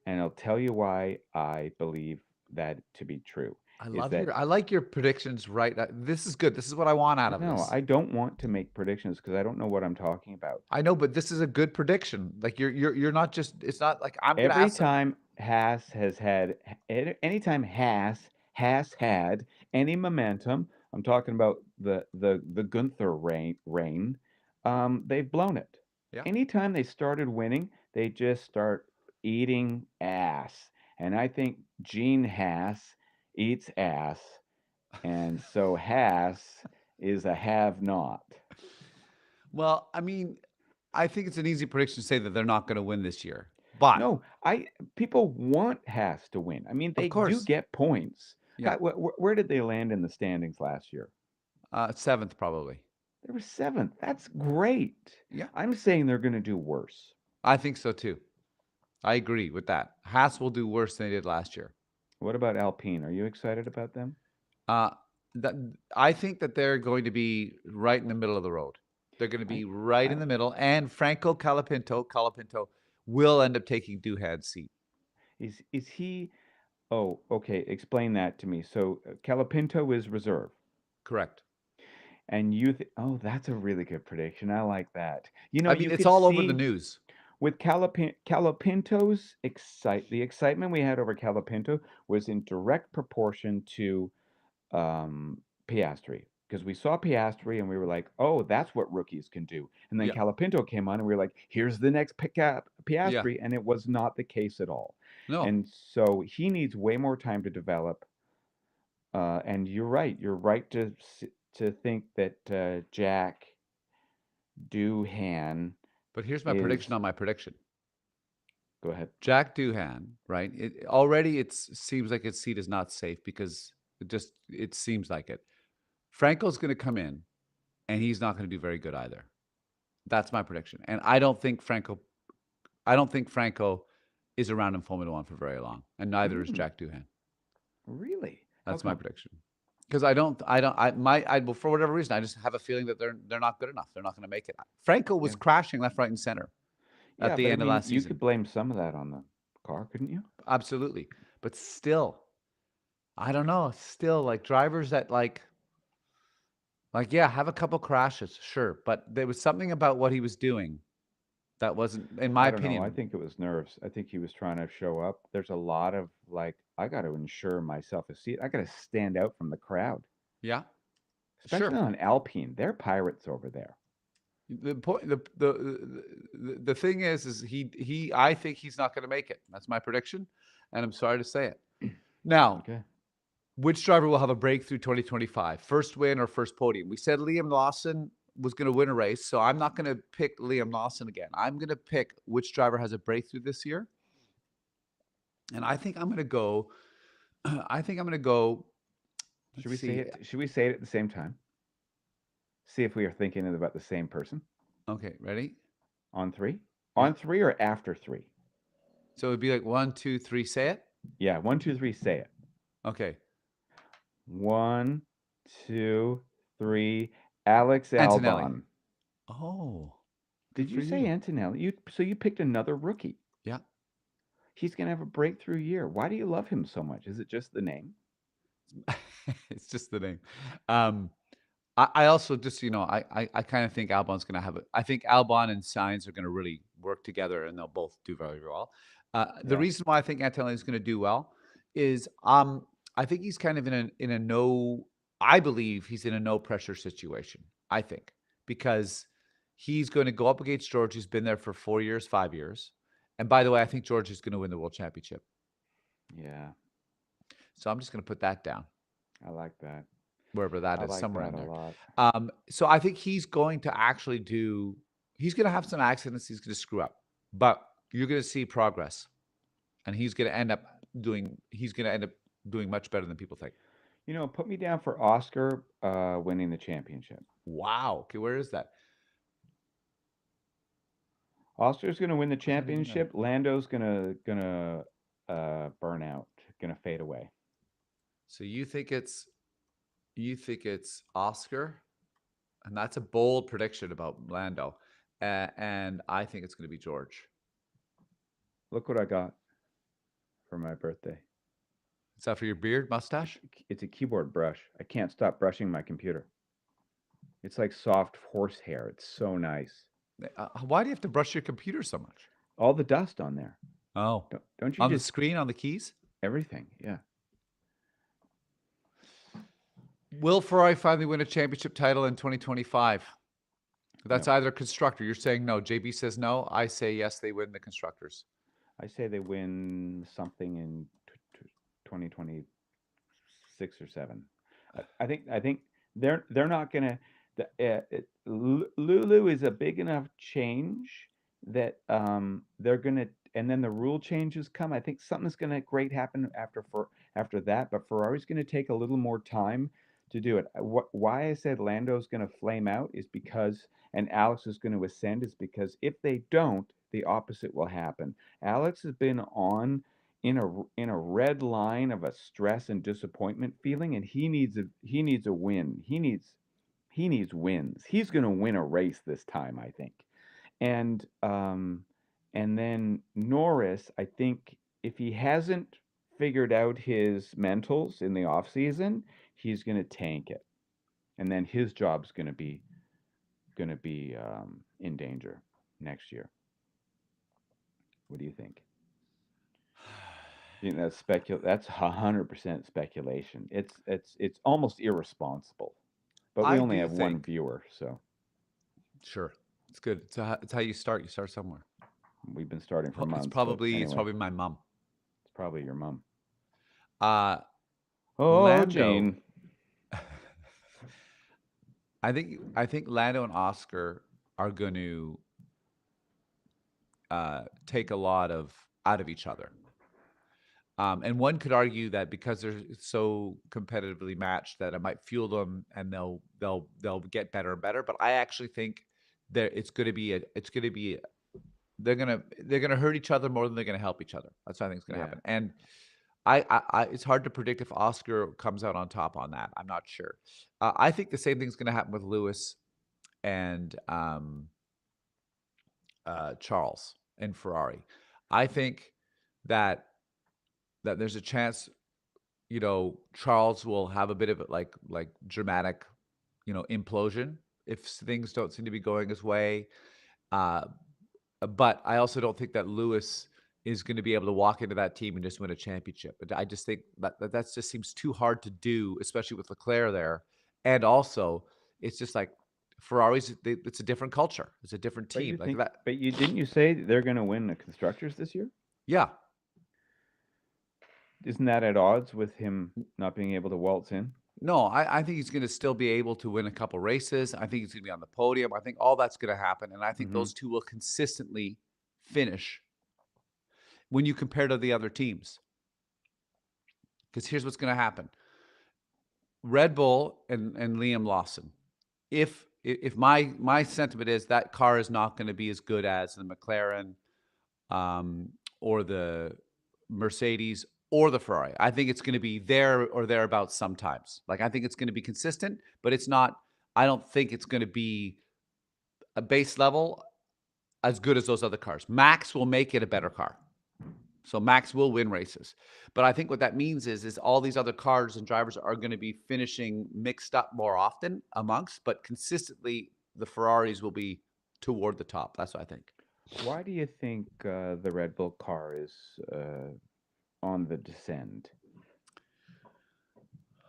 And I'll tell you why I believe that to be true. I like your predictions. Right, this is good. This is what I want out of No, this. I don't want to make predictions because I don't know what I'm talking about. I know, but this is a good prediction. Like you're not just. It's not like I'm going to Every ask. time Haas has had, anytime Haas has had any momentum, I'm talking about the Gunther reign, they've blown it. Yeah. Anytime they started winning, they just start eating ass. And I think Gene Haas eats ass, and so Haas is a have-not. Well, I mean, I think it's an easy prediction to say that they're not going to win this year. But No, people want Haas to win. I mean, of they do course, get points. yeah, God, where did they land in the standings last year? seventh probably. They were seventh. That's great. Yeah, I'm saying they're going to do worse. I think so too. I agree with that. Haas will do worse than they did last year. What about Alpine? Are you excited about them? Uh, that I think that they're going to be right in the middle of the road. They're going to be right in the middle, and Franco Colapinto will end up taking Duhan's seat. Is he Oh, okay. Explain that to me. So Calapinto is reserve, Correct. and oh, that's a really good prediction. I like that. I mean, You it's could all over the see news. with Calapinto's the excitement we had over Calapinto was in direct proportion to Piastri, because we saw Piastri and we were like, oh, that's what rookies can do. And then Yeah. Calapinto came on and we were like, here's the next Yeah. Piastri, and it was not the case at all. No. And so he needs way more time to develop. And you're right. You're right to think that Jack Doohan But here's my prediction is. on my prediction. Go ahead. Jack Doohan, right? It already seems like its seat is not safe because it seems like it. Franco's going to come in and he's not going to do very good either. That's my prediction. And I don't think Franco is around in Formula One for very long, and neither is Jack Doohan. Really? That's my prediction. Because well, for whatever reason, I just have a feeling that they're not good enough. They're not going to make it. Franco was crashing left, right, and center at the end of last you season. could blame some of that on the car, couldn't you? Absolutely. But still, I don't know. Still, like drivers that yeah, have a couple crashes, sure. But there was something about what he was doing that wasn't, in my I don't know. I opinion. think it was nerves. I think he was trying to show up. There's a lot of like, I got to ensure myself a seat. I got to stand out from the crowd, Yeah. especially Sure. on Alpine. They're pirates over there. The point, the thing is I think he's not going to make it. That's my prediction, and I'm sorry to say it. Now, Okay. which driver will have a breakthrough 2025? First win or first podium? We said Liam Lawson was going to win a race, so I'm not going to pick Liam Lawson again. I'm going to pick which driver has a breakthrough this year, and I think I'm going to go. Should we say it? Should we say it at the same time? See if we are thinking about the same person. Okay, ready? On three? Yeah. On three or after three? So it'd be like 1, 2, 3, say it? Yeah, 1, 2, 3, say it. Okay. 1, 2, 3, Alex Antonelli. Albon. Oh. Did you say Antonelli? So you picked another rookie. Yeah. He's going to have a breakthrough year. Why do you love him so much? Is it just the name? It's just the name. I also just, I kind of think Albon's going to have it. I think Albon and Sainz are going to really work together and they'll both do very well. The reason why I think Antonelli is going to do well is I think he's kind of I believe he's in a no pressure situation, I think, because he's going to go up against George, who's been there for 4 years, 5 years. And by the way, I think George is going to win the World Championship. Yeah. So I'm just going to put that down. I like that. Wherever that is, like somewhere that in there. A lot. So I think he's going to actually he's going to have some accidents. He's going to screw up, but you're going to see progress, and he's going to end up doing much better than people think. Put me down for Oscar winning the championship. Going Okay, where is that? Oscar's going to win the championship. Lando's gonna burn out, gonna fade away. So you think it's Oscar, and that's a bold prediction about Lando, and I think it's going to be George. Look what I got for my birthday. Is that for your beard, mustache? It's a keyboard brush. I can't stop brushing my computer. It's like soft horsehair. It's so nice. Why do you have to brush your computer so much? All the dust on there. Oh, don't you on the screen, on the keys? Everything, yeah. Will Ferrari finally win a championship title in 2025? That's either constructor. You're saying no. JB says no. I say yes, they win the constructors. I say they win something in 2026 or 7. I think they're not going to. Lulu is a big enough change that they're going to, and then the rule changes come. I think something's going to great happen after that, but Ferrari's going to take a little more time to do it. Why I said Lando's going to flame out is because, and Alex is going to ascend, is because if they don't, the opposite will happen. Alex has been in a red line of a stress and disappointment feeling, and he needs a win. He needs wins. He's going to win a race this time, I think. And then Norris, I think if he hasn't figured out his mentals in the off season, he's going to tank it, and then his job's going to be in danger next year. What do you think? You know, that's 100% speculation. It's almost irresponsible. But we I only do have one think, viewer, so sure, it's good. It's how you start. You start somewhere. we've been starting for It's months. But probably anyway, my mom. it's probably your mom. Uh, Oh, Lando. Jane. I think Lando and Oscar are going to take a lot out of each other. And one could argue that because they're so competitively matched that it might fuel them and they'll get better and better. But I actually think that they're gonna hurt each other more than they're gonna help each other. That's what I think is gonna Yeah. happen. And I it's hard to predict if Oscar comes out on top on that. I'm not sure. I think the same thing's gonna happen with Lewis and Charles and Ferrari. I think that there's a chance, Charles will have a bit of like dramatic, implosion if things don't seem to be going his way. Uh, but I also don't think that Lewis is going to be able to walk into that team and just win a championship. But I just think that just seems too hard to do, especially with Leclerc there. And also, it's just like it's a different culture. It's a different But you team like think, that. but didn't you say they're going to win the constructors this year? Yeah. Isn't that at odds with him not being able to waltz in? No, I think he's going to still be able to win a couple races. I think he's going to be on the podium. I think all that's going to happen. And I think Mhm. those two will consistently finish when you compare to the other teams. Because here's what's going to happen. Red Bull and Liam Lawson. If my sentiment is that car is not going to be as good as the McLaren or the Mercedes or the Ferrari. I think it's going to be there or thereabouts sometimes. Like I think it's going to be consistent, but it's not. I don't think it's going to be a base level as good as those other cars. Max will make it a better car. So Max will win races. But I think what that means is all these other cars and drivers are going to be finishing mixed up more often amongst, but consistently the Ferraris will be toward the top. That's what I think. Why do you think the Red Bull car is on the descend?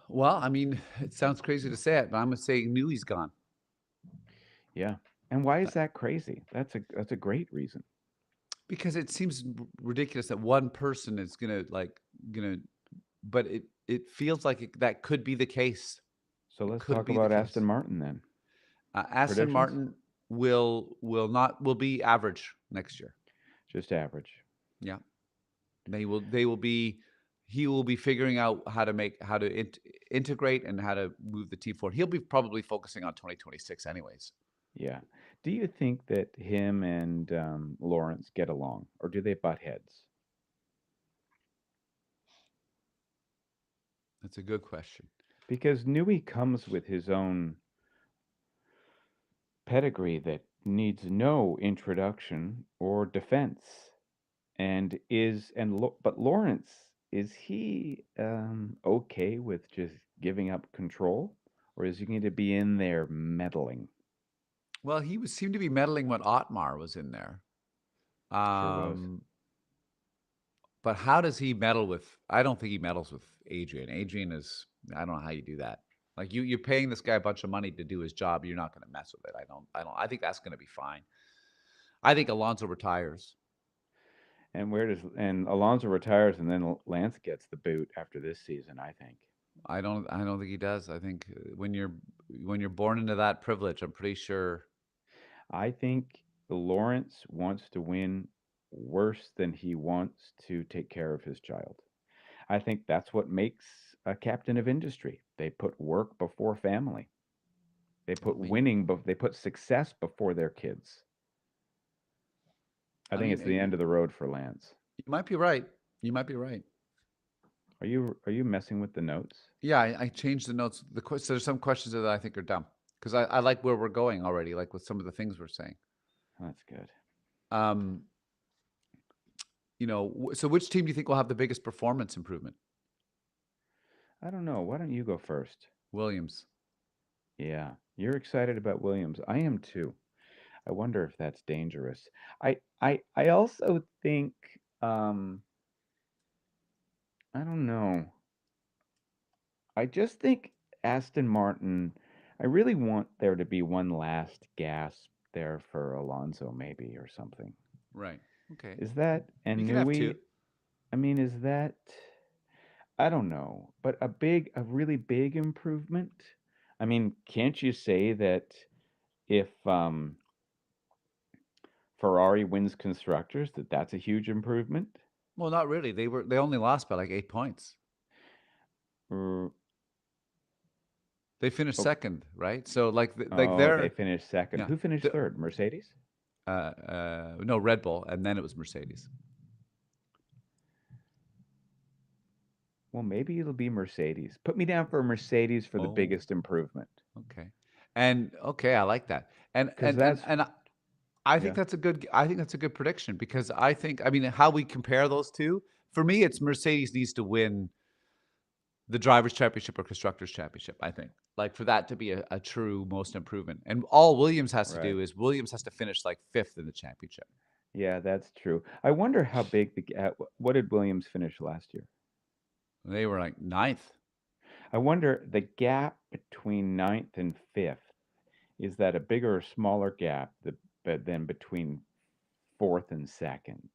Well, I mean, it sounds crazy to say it, but I'm going to say Newey's gone. Yeah. And why is that crazy? That's a great reason. Because it seems ridiculous that one person is but it feels like that could be the case. So let's could talk be the about case. Aston Martin then. Aston Predictions? Martin will be average next year. Just average. Yeah, he will be figuring out how to integrate and how to move the team forward. He'll be probably focusing on 2026 anyways. Yeah. Do you think that him and Lawrence get along, or do they butt heads? That's a good question. Because Newey comes with his own pedigree that needs no introduction or defense, but Lawrence, is he okay with just giving up control, or is he going to be in there meddling? Well, he seemed to be meddling when Otmar was in there. Sure was. But how does he meddle with? I don't think he meddles with Adrian. Adrian is. I don't know how you do that. Like you're paying this guy a bunch of money to do his job. You're not going to mess with it. I don't. I think that's going to be fine. I think Alonso retires. And Alonso retires, and then Lance gets the boot after this season, I think. I don't think he does. I think when you're born into that privilege, I'm pretty sure. I think Lawrence wants to win worse than he wants to take care of his child. I think that's what makes a captain of industry. They put work before family. They put they put success before their kids. I think it's the end of the road for Lance. You might be right. You might be right. Are you messing with the notes? Yeah, I changed the notes. There's some questions that I think are dumb because I like where we're going already, like with some of the things we're saying. That's good. So which team do you think will have the biggest performance improvement? I don't know. Why don't you go first? Williams. Yeah, you're excited about Williams. I am too. I wonder if that's dangerous. I also think I don't know. I just think Aston Martin, I really want there to be one last gasp there for Alonso maybe or something. Right. Okay. Is that You and can have two. Nui? I mean, is that I don't know, but a really big improvement? I mean, can't you say that if Ferrari wins constructors, that's a huge improvement? Well, not really. They only lost by like 8 points. Or, They finished oh, second, right? So like oh, they finished second. yeah. Who finished The, third? Mercedes? no, Red Bull, and then it was Mercedes. Well, maybe it'll be Mercedes. Put me down for Mercedes for the Oh, biggest improvement. okay. And okay, I like that. And Because and and that's, and I think yeah, that's a good I think that's a good prediction because I mean how we compare those two, for me it's Mercedes needs to win the drivers championship or constructors championship, I think. Like for that to be a true most improvement. And all Williams has to right. do is Williams has to finish like 5th in the championship. Yeah, that's true. I wonder how big the gap, what did Williams finish last year? They were like 9th. I wonder the gap between ninth and fifth, is that a bigger or smaller gap than between fourth and second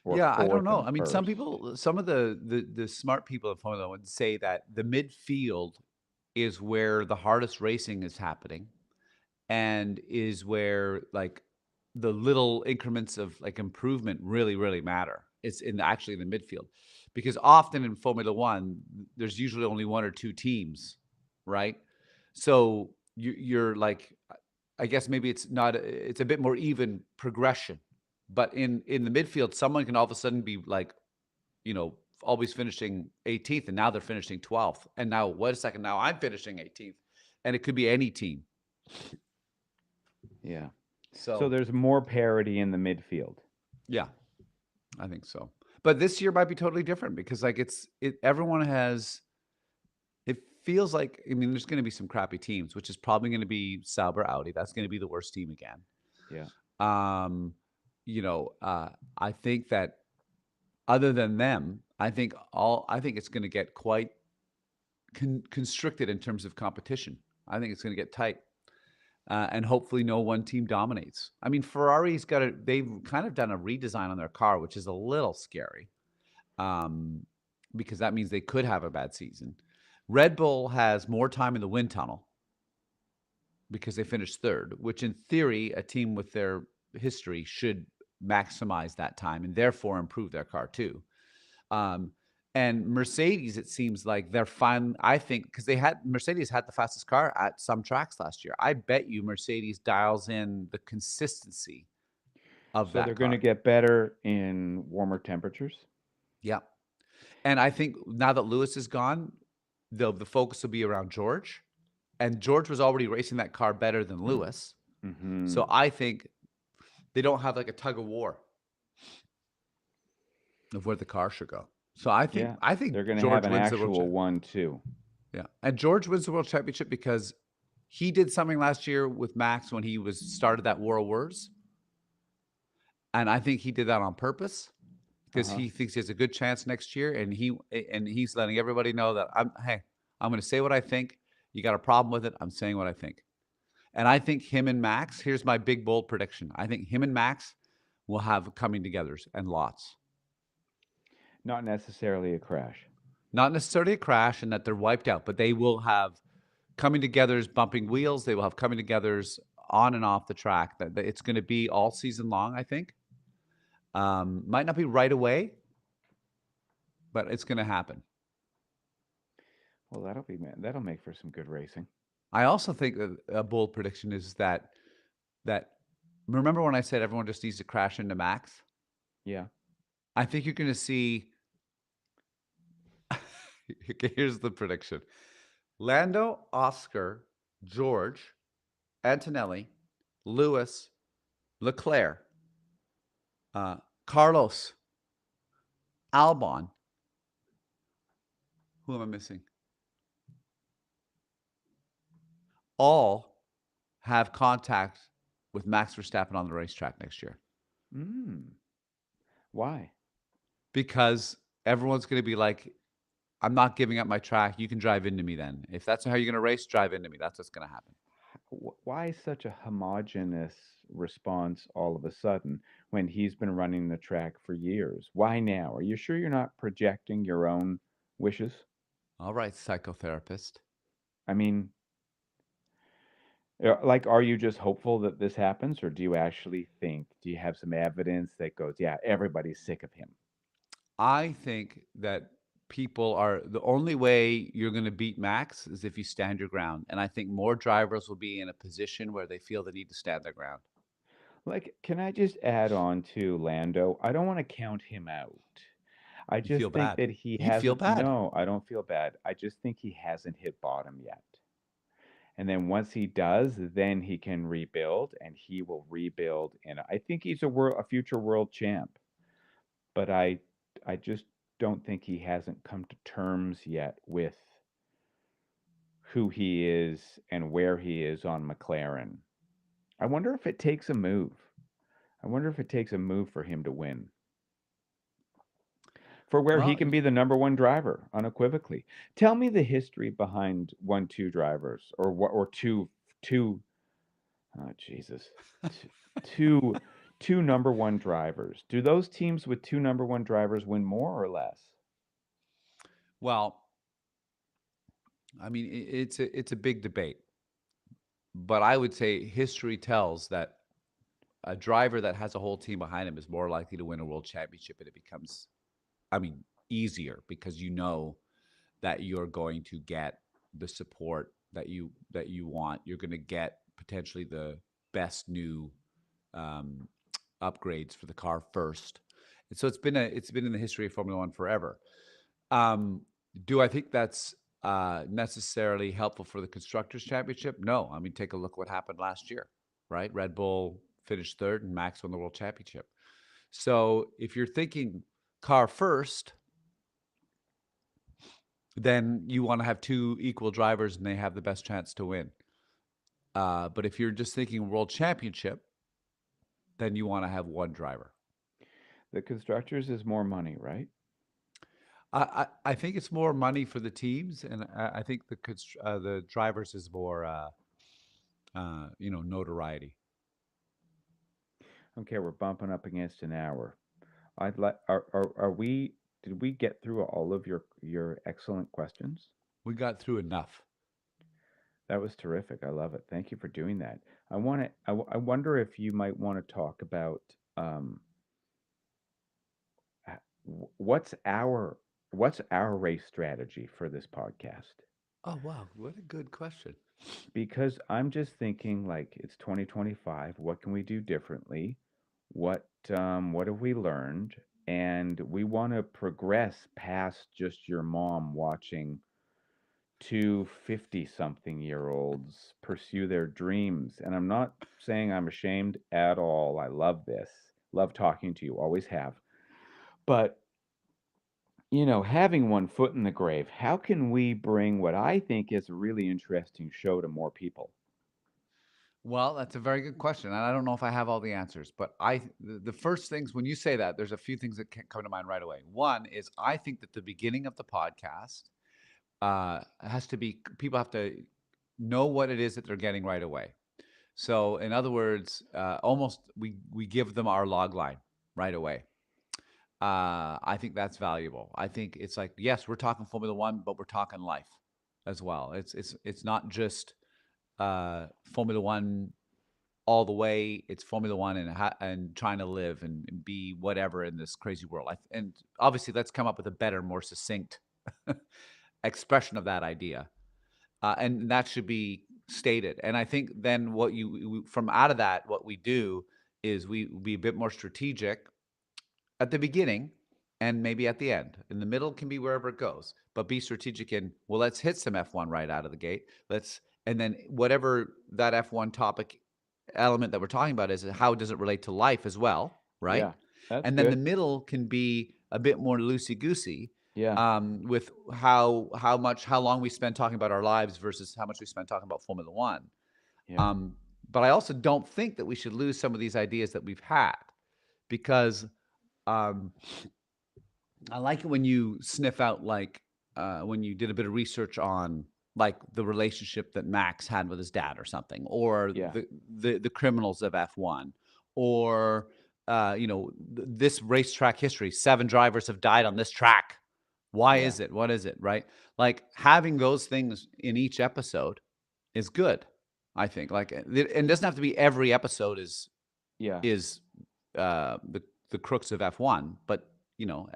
or Yeah, I don't fourth know. and I mean, first? some of the smart people in Formula One say that the midfield is where the hardest racing is happening and is where like the little increments of like improvement really, really matter. It's in actually the midfield because often in Formula One, there's usually only one or two teams, right? So you're like, I guess maybe it's not, it's a bit more even progression. But in the midfield, someone can all of a sudden be like, always finishing 18th, and now they're finishing 12th. And now, wait a second, now I'm finishing 18th, and it could be any team. Yeah. So So there's more parity in the midfield. yeah, I think so. But this year might be totally different because like everyone has it feels like I mean there's going to be some crappy teams, which is probably going to be Sauber Audi. That's going to be the worst team again. Yeah. Um, I think that other than them, I think it's going to get quite constricted in terms of competition. I think it's going to get tight. And hopefully no one team dominates. I mean, they've kind of done a redesign on their car, which is a little scary because that means they could have a bad season. Red Bull has more time in the wind tunnel because they finished third, which in theory, a team with their history should maximize that time and therefore improve their car too. Um, and Mercedes, it seems like they're fine. I think because Mercedes had the fastest car at some tracks last year. I bet you Mercedes dials in the consistency of So they're that going to car. get better in warmer temperatures. Yeah. And I think now that Lewis is gone, the focus will be around George. And George was already racing that car better than Lewis. Mm-hmm. So I think they don't have like a tug of war of where the car should go. So Yeah. I think They're going to have George an wins the world actual championship. one, too. Yeah. And George wins the world championship because he did something last year with Max when he started that war of words. And I think he did that on purpose because Uh-huh. he thinks he has a good chance next year. And he's letting everybody know that I'm going to say what I think. You got a problem with it. I'm saying what I think. And I think him and Max, here's my big bold prediction. I think him and Max will have coming togethers and lots. Not necessarily a crash. Not necessarily a crash and that they're wiped out, but they will have coming togethers, bumping wheels. They will have coming togethers on and off the track. That it's going to be all season long, I think. Might not be right away, but it's going to happen. Well, that'll make for some good racing. I also think that a bold prediction is that remember when I said everyone just needs to crash into Max? Yeah. I think you're going to see. Okay, here's the prediction: Lando, Oscar, George, Antonelli, Lewis, Leclerc, Carlos, Albon. Who am I missing? All have contact with Max Verstappen on the racetrack next year Mm. Why? because everyone's going to be like, I'm not giving up my track. You can drive into me then. If that's how you're going to race, drive into me. That's what's going to happen. Why such a homogenous response all of a sudden when he's been running the track for years? Why now? Are you sure you're not projecting your own wishes? All right, psychotherapist. I mean, like, are you just hopeful that this happens, or do you actually think, do you have some evidence that goes, yeah, everybody's sick of him? I think that people are the only way you're going to beat Max is if you stand your ground. And I think more drivers will be in a position where they feel the need to stand their ground. Like, can I just add on to Lando? I don't want to count him out. I You feel just think bad. that he You feel hasn't, bad. no, I don't feel bad. I just think he hasn't hit bottom yet. And then once he does, then he can rebuild and he will rebuild. And I think he's a future world champ. But I just don't think he hasn't come to terms yet with who he is and where he is on McLaren. I wonder if it takes a move. I wonder if it takes a move for him to win. For where he Well, can be the number one driver unequivocally. Tell me the history behind 1-2 drivers or what or two oh Jesus. T- Two two number one drivers. Do those teams with two number one drivers win more or less? well, I mean, it's a big debate, but I would say history tells that a driver that has a whole team behind him is more likely to win a world championship, and it becomes, I mean, easier because you know that you're going to get the support that you want. You're going to get potentially the best new um, upgrades for the car first. And so it's been in the history of Formula One forever. Um, do I think that's necessarily helpful for the constructors championship? No. I mean, take a look what happened last year, right? Red Bull finished third and Max won the world championship. So if you're thinking car first, then you want to have two equal drivers and they have the best chance to win. But if you're just thinking world championship, then you want to have one driver. The constructors is more money, right? I think it's more money for the teams, and I think the drivers is more notoriety. Okay, we're bumping up against an hour. I'd like are we did we get through all of your excellent questions? We got through enough. That was terrific. I love it. Thank you for doing that. I wonder if you might want to talk about um, what's our race strategy for this podcast? Oh wow, what a good question. Because I'm just thinking like it's 2025. What can we do differently? What have we learned? And we want to progress past just your mom watching two 50-something-year-olds pursue their dreams. And I'm not saying I'm ashamed at all. I love this. Love talking to you, always have. But, having one foot in the grave, how can we bring what I think is a really interesting show to more people? Well, that's a very good question, and I don't know if I have all the answers, but the first things when you say that, there's a few things that come to mind right away. One is I think that the beginning of the podcast has to be people have to know what it is that they're getting right away. So, in other words, almost we give them our log line right away. I think that's valuable. I think it's like, yes, we're talking Formula One, but we're talking life as well. It's not just Formula One all the way. It's Formula One and trying to live and be whatever in this crazy world. And obviously, let's come up with a better, more succinct expression of that idea, and that should be stated. And I think then from out of that, what we do is we be a bit more strategic at the beginning and maybe at the end. In the middle can be wherever it goes, but be strategic in, well, let's hit some F1 right out of the gate. And then whatever that F1 topic element that we're talking about is how does it relate to life as well, right? Yeah. That's And then the good. middle can be a bit more loosey goosey Yeah. with how long we spend talking about our lives versus how much we spend talking about Formula One. Yeah. Um, but I also don't think that we should lose some of these ideas that we've had, because um, I like it when you sniff out, like, when you did a bit of research on, like, the relationship that Max had with his dad or something, or Yeah. the criminals of F1, or this racetrack history. 7 drivers have died on this track. Why Yeah. is it? What is it? Right? Like, having those things in each episode is good. I think. Like, it doesn't have to be every episode Yeah. is the crux of F1, but you know,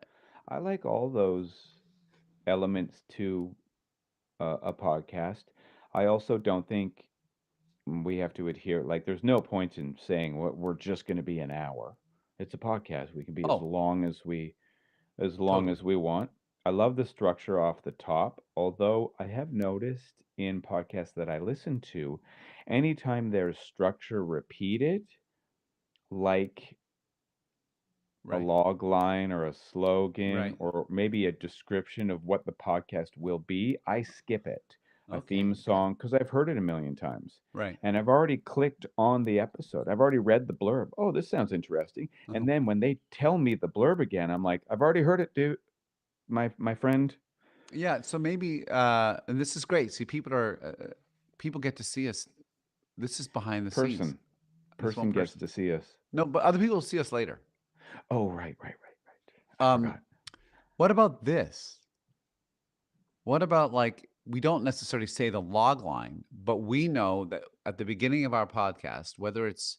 I like all those elements to a podcast. I also don't think we have to adhere. Like, there's no point in saying we're just going to be an hour. It's a podcast. We can be oh, as long totally. as we want. I love the structure off the top, although I have noticed in podcasts that I listen to, anytime there's structure repeated, like a Right. log line or a slogan Right. or maybe a description of what the podcast will be, I skip it. A Okay. theme Okay. song, because I've heard it a million times. Right. And I've already clicked on the episode. I've already read the blurb. Oh, this sounds interesting. Uh-huh. And then when they tell me the blurb again, I'm like, I've already heard it, dude. My friend. Yeah. So maybe, and this is great. See, people get to see us. This is behind the scenes. Person. This one Person gets person. to see us. No, but other people will see us later. Oh, right. I Um, forgot. what about this? What about, like, we don't necessarily say the log line, but we know that at the beginning of our podcast, whether it's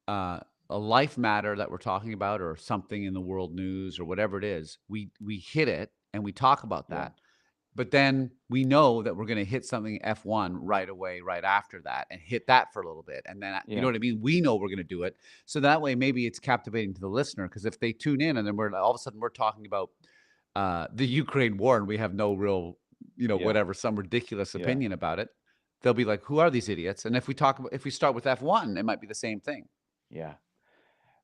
uh, a life matter that we're talking about, or something in the world news, or whatever it is, we hit it and we talk about Yeah. that. But then we know that we're going to hit something F1 right away, right after that, and hit that for a little bit. And then, you know Yeah. what I mean? We know we're going to do it. So that way, maybe it's captivating to the listener. Because if they tune in and then we're all of a sudden we're talking about the Ukraine war, and we have no real, Yeah. whatever, some ridiculous Yeah. opinion about it, they'll be like, "Who are these idiots?" And if we start with F1, it might be the same thing. Yeah.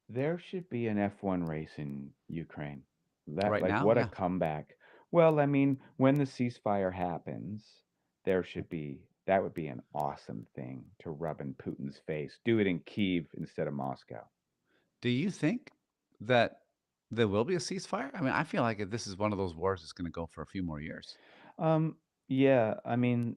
There should be an F1 race in Ukraine. That, Right like, now, what a yeah. comeback. Well, I mean, when the ceasefire happens, that would be an awesome thing to rub in Putin's face. Do it in Kyiv instead of Moscow. Do you think that there will be a ceasefire? I mean, I feel like this is one of those wars that's going to go for a few more years. Um, yeah, I mean,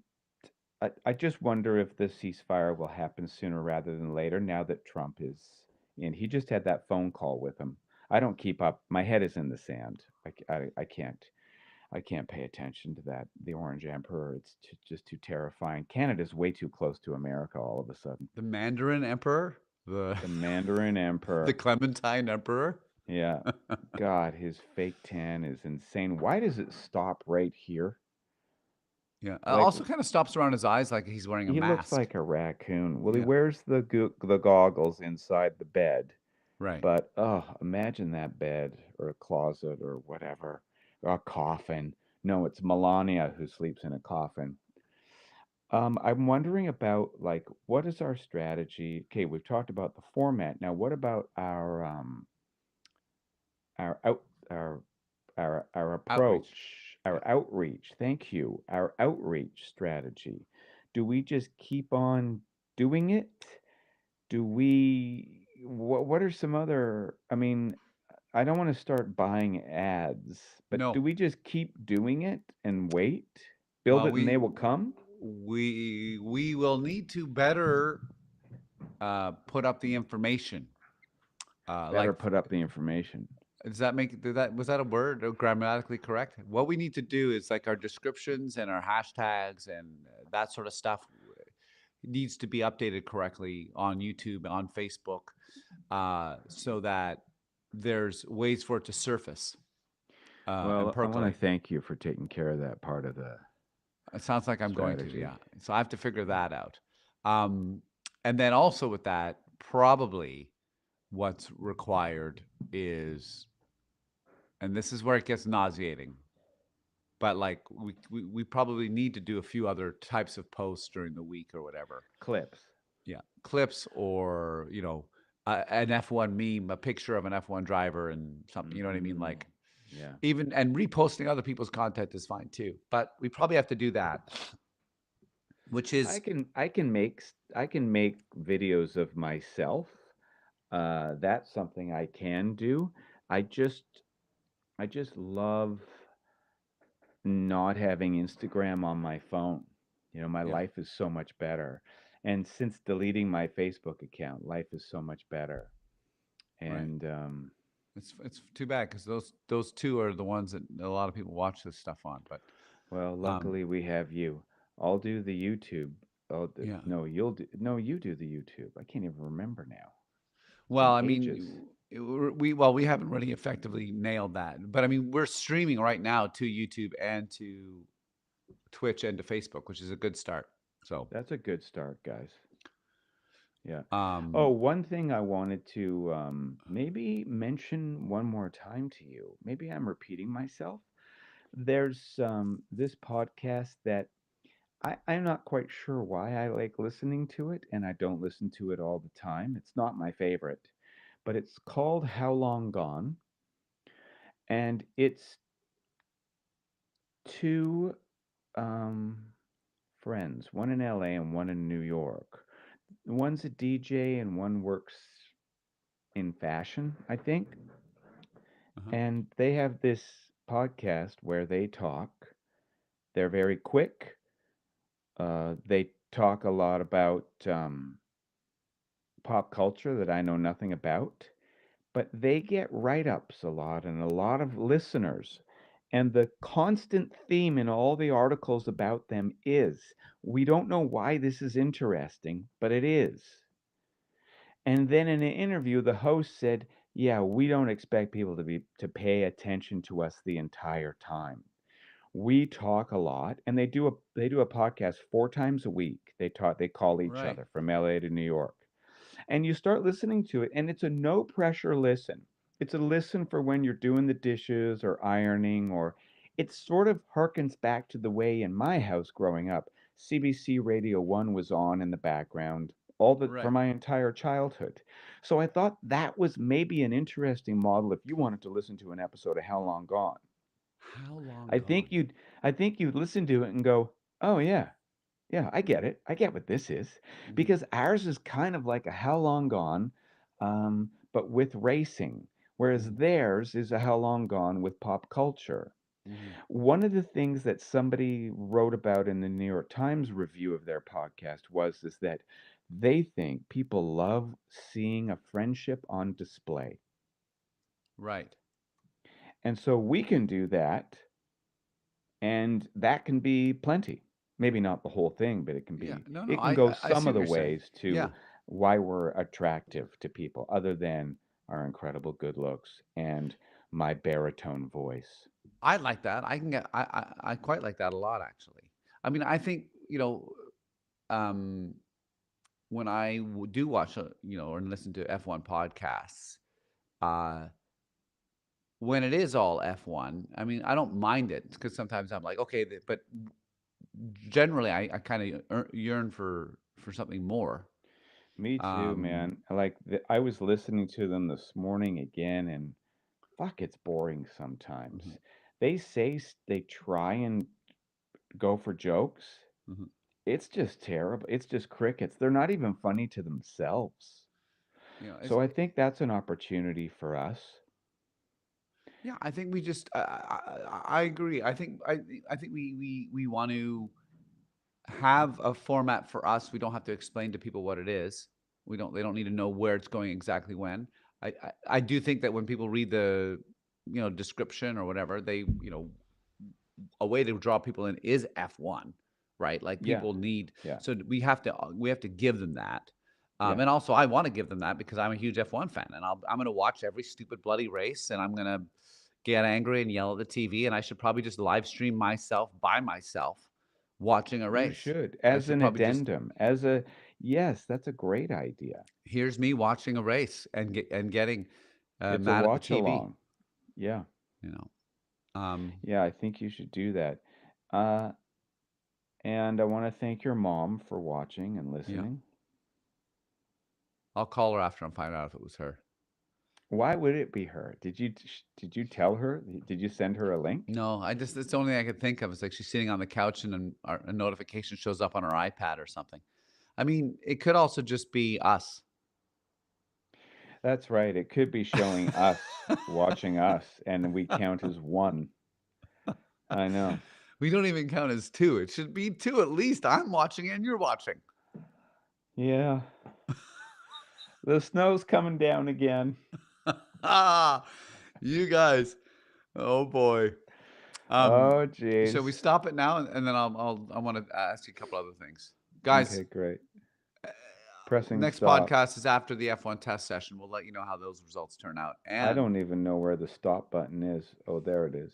I just wonder if the ceasefire will happen sooner rather than later now that Trump is in. He just had that phone call with him. I don't keep up. My head is in the sand. I can't. I can't pay attention to that. The Orange Emperor. It's just too terrifying. Canada's way too close to America all of a sudden. The Mandarin Emperor, The Mandarin the Emperor. Clementine Emperor. Yeah. God, his fake tan is insane. Why does it stop right here? Yeah. It Like, also kind of stops around his eyes, like he's wearing a he looks mask. like a raccoon. Well, he Yeah. wears the goggles inside the bed. Right. But oh, imagine that bed or a closet or whatever, or a coffin. No, it's Melania who sleeps in a coffin. I'm wondering about, like, what is our strategy? Okay, we've talked about the format. Now, what about our out our Outreach. approach, Yeah. our outreach? Thank you. Our outreach strategy. Do we just keep on doing it? Do we what are some other, I mean, I don't want to start buying ads, but do No. we just keep doing it and wait? Build Well, it and we they will come? we will need to better put up the information. Better put up the information. Was that a word or grammatically correct? What we need to do is, like, our descriptions and our hashtags and that sort of stuff needs to be updated correctly on YouTube, on Facebook, so that there's ways for it to surface and Well, I want to percolate. thank you for taking care of that part of the It sounds like I'm going to, strategy. yeah. So I have to figure that out. And then also with that, probably what's required is, and this is where it gets nauseating, but, like, we probably need to do a few other types of posts during the week or whatever. Clips. Yeah, clips, or an F1 meme, a picture of an F1 driver and something, you know what I mean? Like Yeah. even and reposting other people's content is fine too. But we probably have to do that, which is I can make videos of myself. That's something I can do. I just I just love not having Instagram on my phone. You know, my yeah, life is so much better. And since deleting my Facebook account, life is so much better. right. And It's too bad because those two are the ones that a lot of people watch this stuff on. But well, um, luckily we have you. I'll do the YouTube. yeah. No, you do the YouTube. I can't even remember now. It's Well, been I mean, ages. we haven't really effectively nailed that, but I mean, we're streaming right now to YouTube and to Twitch and to Facebook, which is a good start. So, That's a good start, guys. Yeah. Oh, um, one thing I wanted to maybe mention one more time to you. Maybe I'm repeating myself. There's this podcast that I'm not quite sure why I like listening to it, and I don't listen to it all the time. It's not my favorite, but it's called How Long Gone, and it's two um, friends, one in LA and one in New York. One's a DJ and one works in fashion, I think. uh-huh. And they have this podcast where they talk. They're very quick. They talk a lot about pop culture that I know nothing about, but they get write ups a lot and a lot of listeners. And the constant theme in all the articles about them is we don't know why this is interesting, but it is. And then in an interview, the host said, "Yeah, we don't expect people to pay attention to us the entire time. We talk a lot, and they do a podcast 4 times a week. They call each Right. other from LA to New York, and you start listening to it, and it's a no pressure listen. It's a listen for when you're doing the dishes or ironing, or it sort of harkens back to the way in my house growing up. CBC Radio 1 was on in the background for Right. my entire childhood. So I thought that was maybe an interesting model if you wanted to listen to an episode of How Long Gone. How long I think gone? you'd I think you'd listen to it and go, "Oh yeah, yeah, I get it. I get what this is." Mhm, Because ours is kind of like a How Long Gone, but with racing, whereas mhm, theirs is a How Long Gone with pop culture. mhm. One of the things that somebody wrote about in the New York Times review of their podcast was is that they think people love seeing a friendship on display. Right. And so we can do that, and that can be plenty. Maybe not the whole thing, but Yeah. No, no. it can go I some see of what the you're saying. ways Yeah. to why we're attractive to people, other than our incredible good looks and my baritone voice. I like that. I can get. I quite like that a lot, actually. I mean, I think um, when I do watch, or listen to F1 podcasts, uh, when it is all F1, I mean, I don't mind it because sometimes I'm like, okay, but generally, I kind of yearn for something more. Me too, Um, man. I was listening to them this morning again, and fuck, it's boring mhm, sometimes. They say they try and go for jokes. mhm. It's just terrible. It's just crickets. They're not even funny to themselves. It's So I think that's an opportunity for us. yeah. I think we just. I agree. I think we want to have a format for us. We don't have to explain to people what it is. We don't. They don't need to know where it's going exactly when. I do think that when people read the description or whatever, they a way to draw people in is F1, right? Like Yeah, people need, yeah, so we have to give them that. yeah. And also I want to give them that because I'm a huge F1 fan and I'm going to watch every stupid bloody race and I'm going to get angry and yell at the TV. And I should probably just live stream myself by myself watching a You race. should, I as should an probably just, addendum, as a yes, that's a great idea. here's me watching a race and getting It's a mad at the watch TV, along. Yeah, you know. Um, yeah, I think you should do that. Uh, and I want to thank your mom for watching and yeah. listening. I'll call her after and find out if it was her. Why would it be her? Did you tell her? Did you send her a link? No, it's the only thing I could think of. It's like she's sitting on the couch and a notification shows up on her iPad or something. I mean, it could also just be us. That's right. It could be showing us, watching us, and we count as one. I know. We don't even count as two. It should be two at least. I'm watching and you're watching. Yeah. The snow's coming down again. You guys. Oh boy. Oh, Shall we jeez. stop it now and then I want to ask you a couple other things. Guys, Okay, great. Pressing next stop. podcast is after the F1 test session. We'll let you know how those results turn out. I And don't even know where the stop button is. Oh, there it is.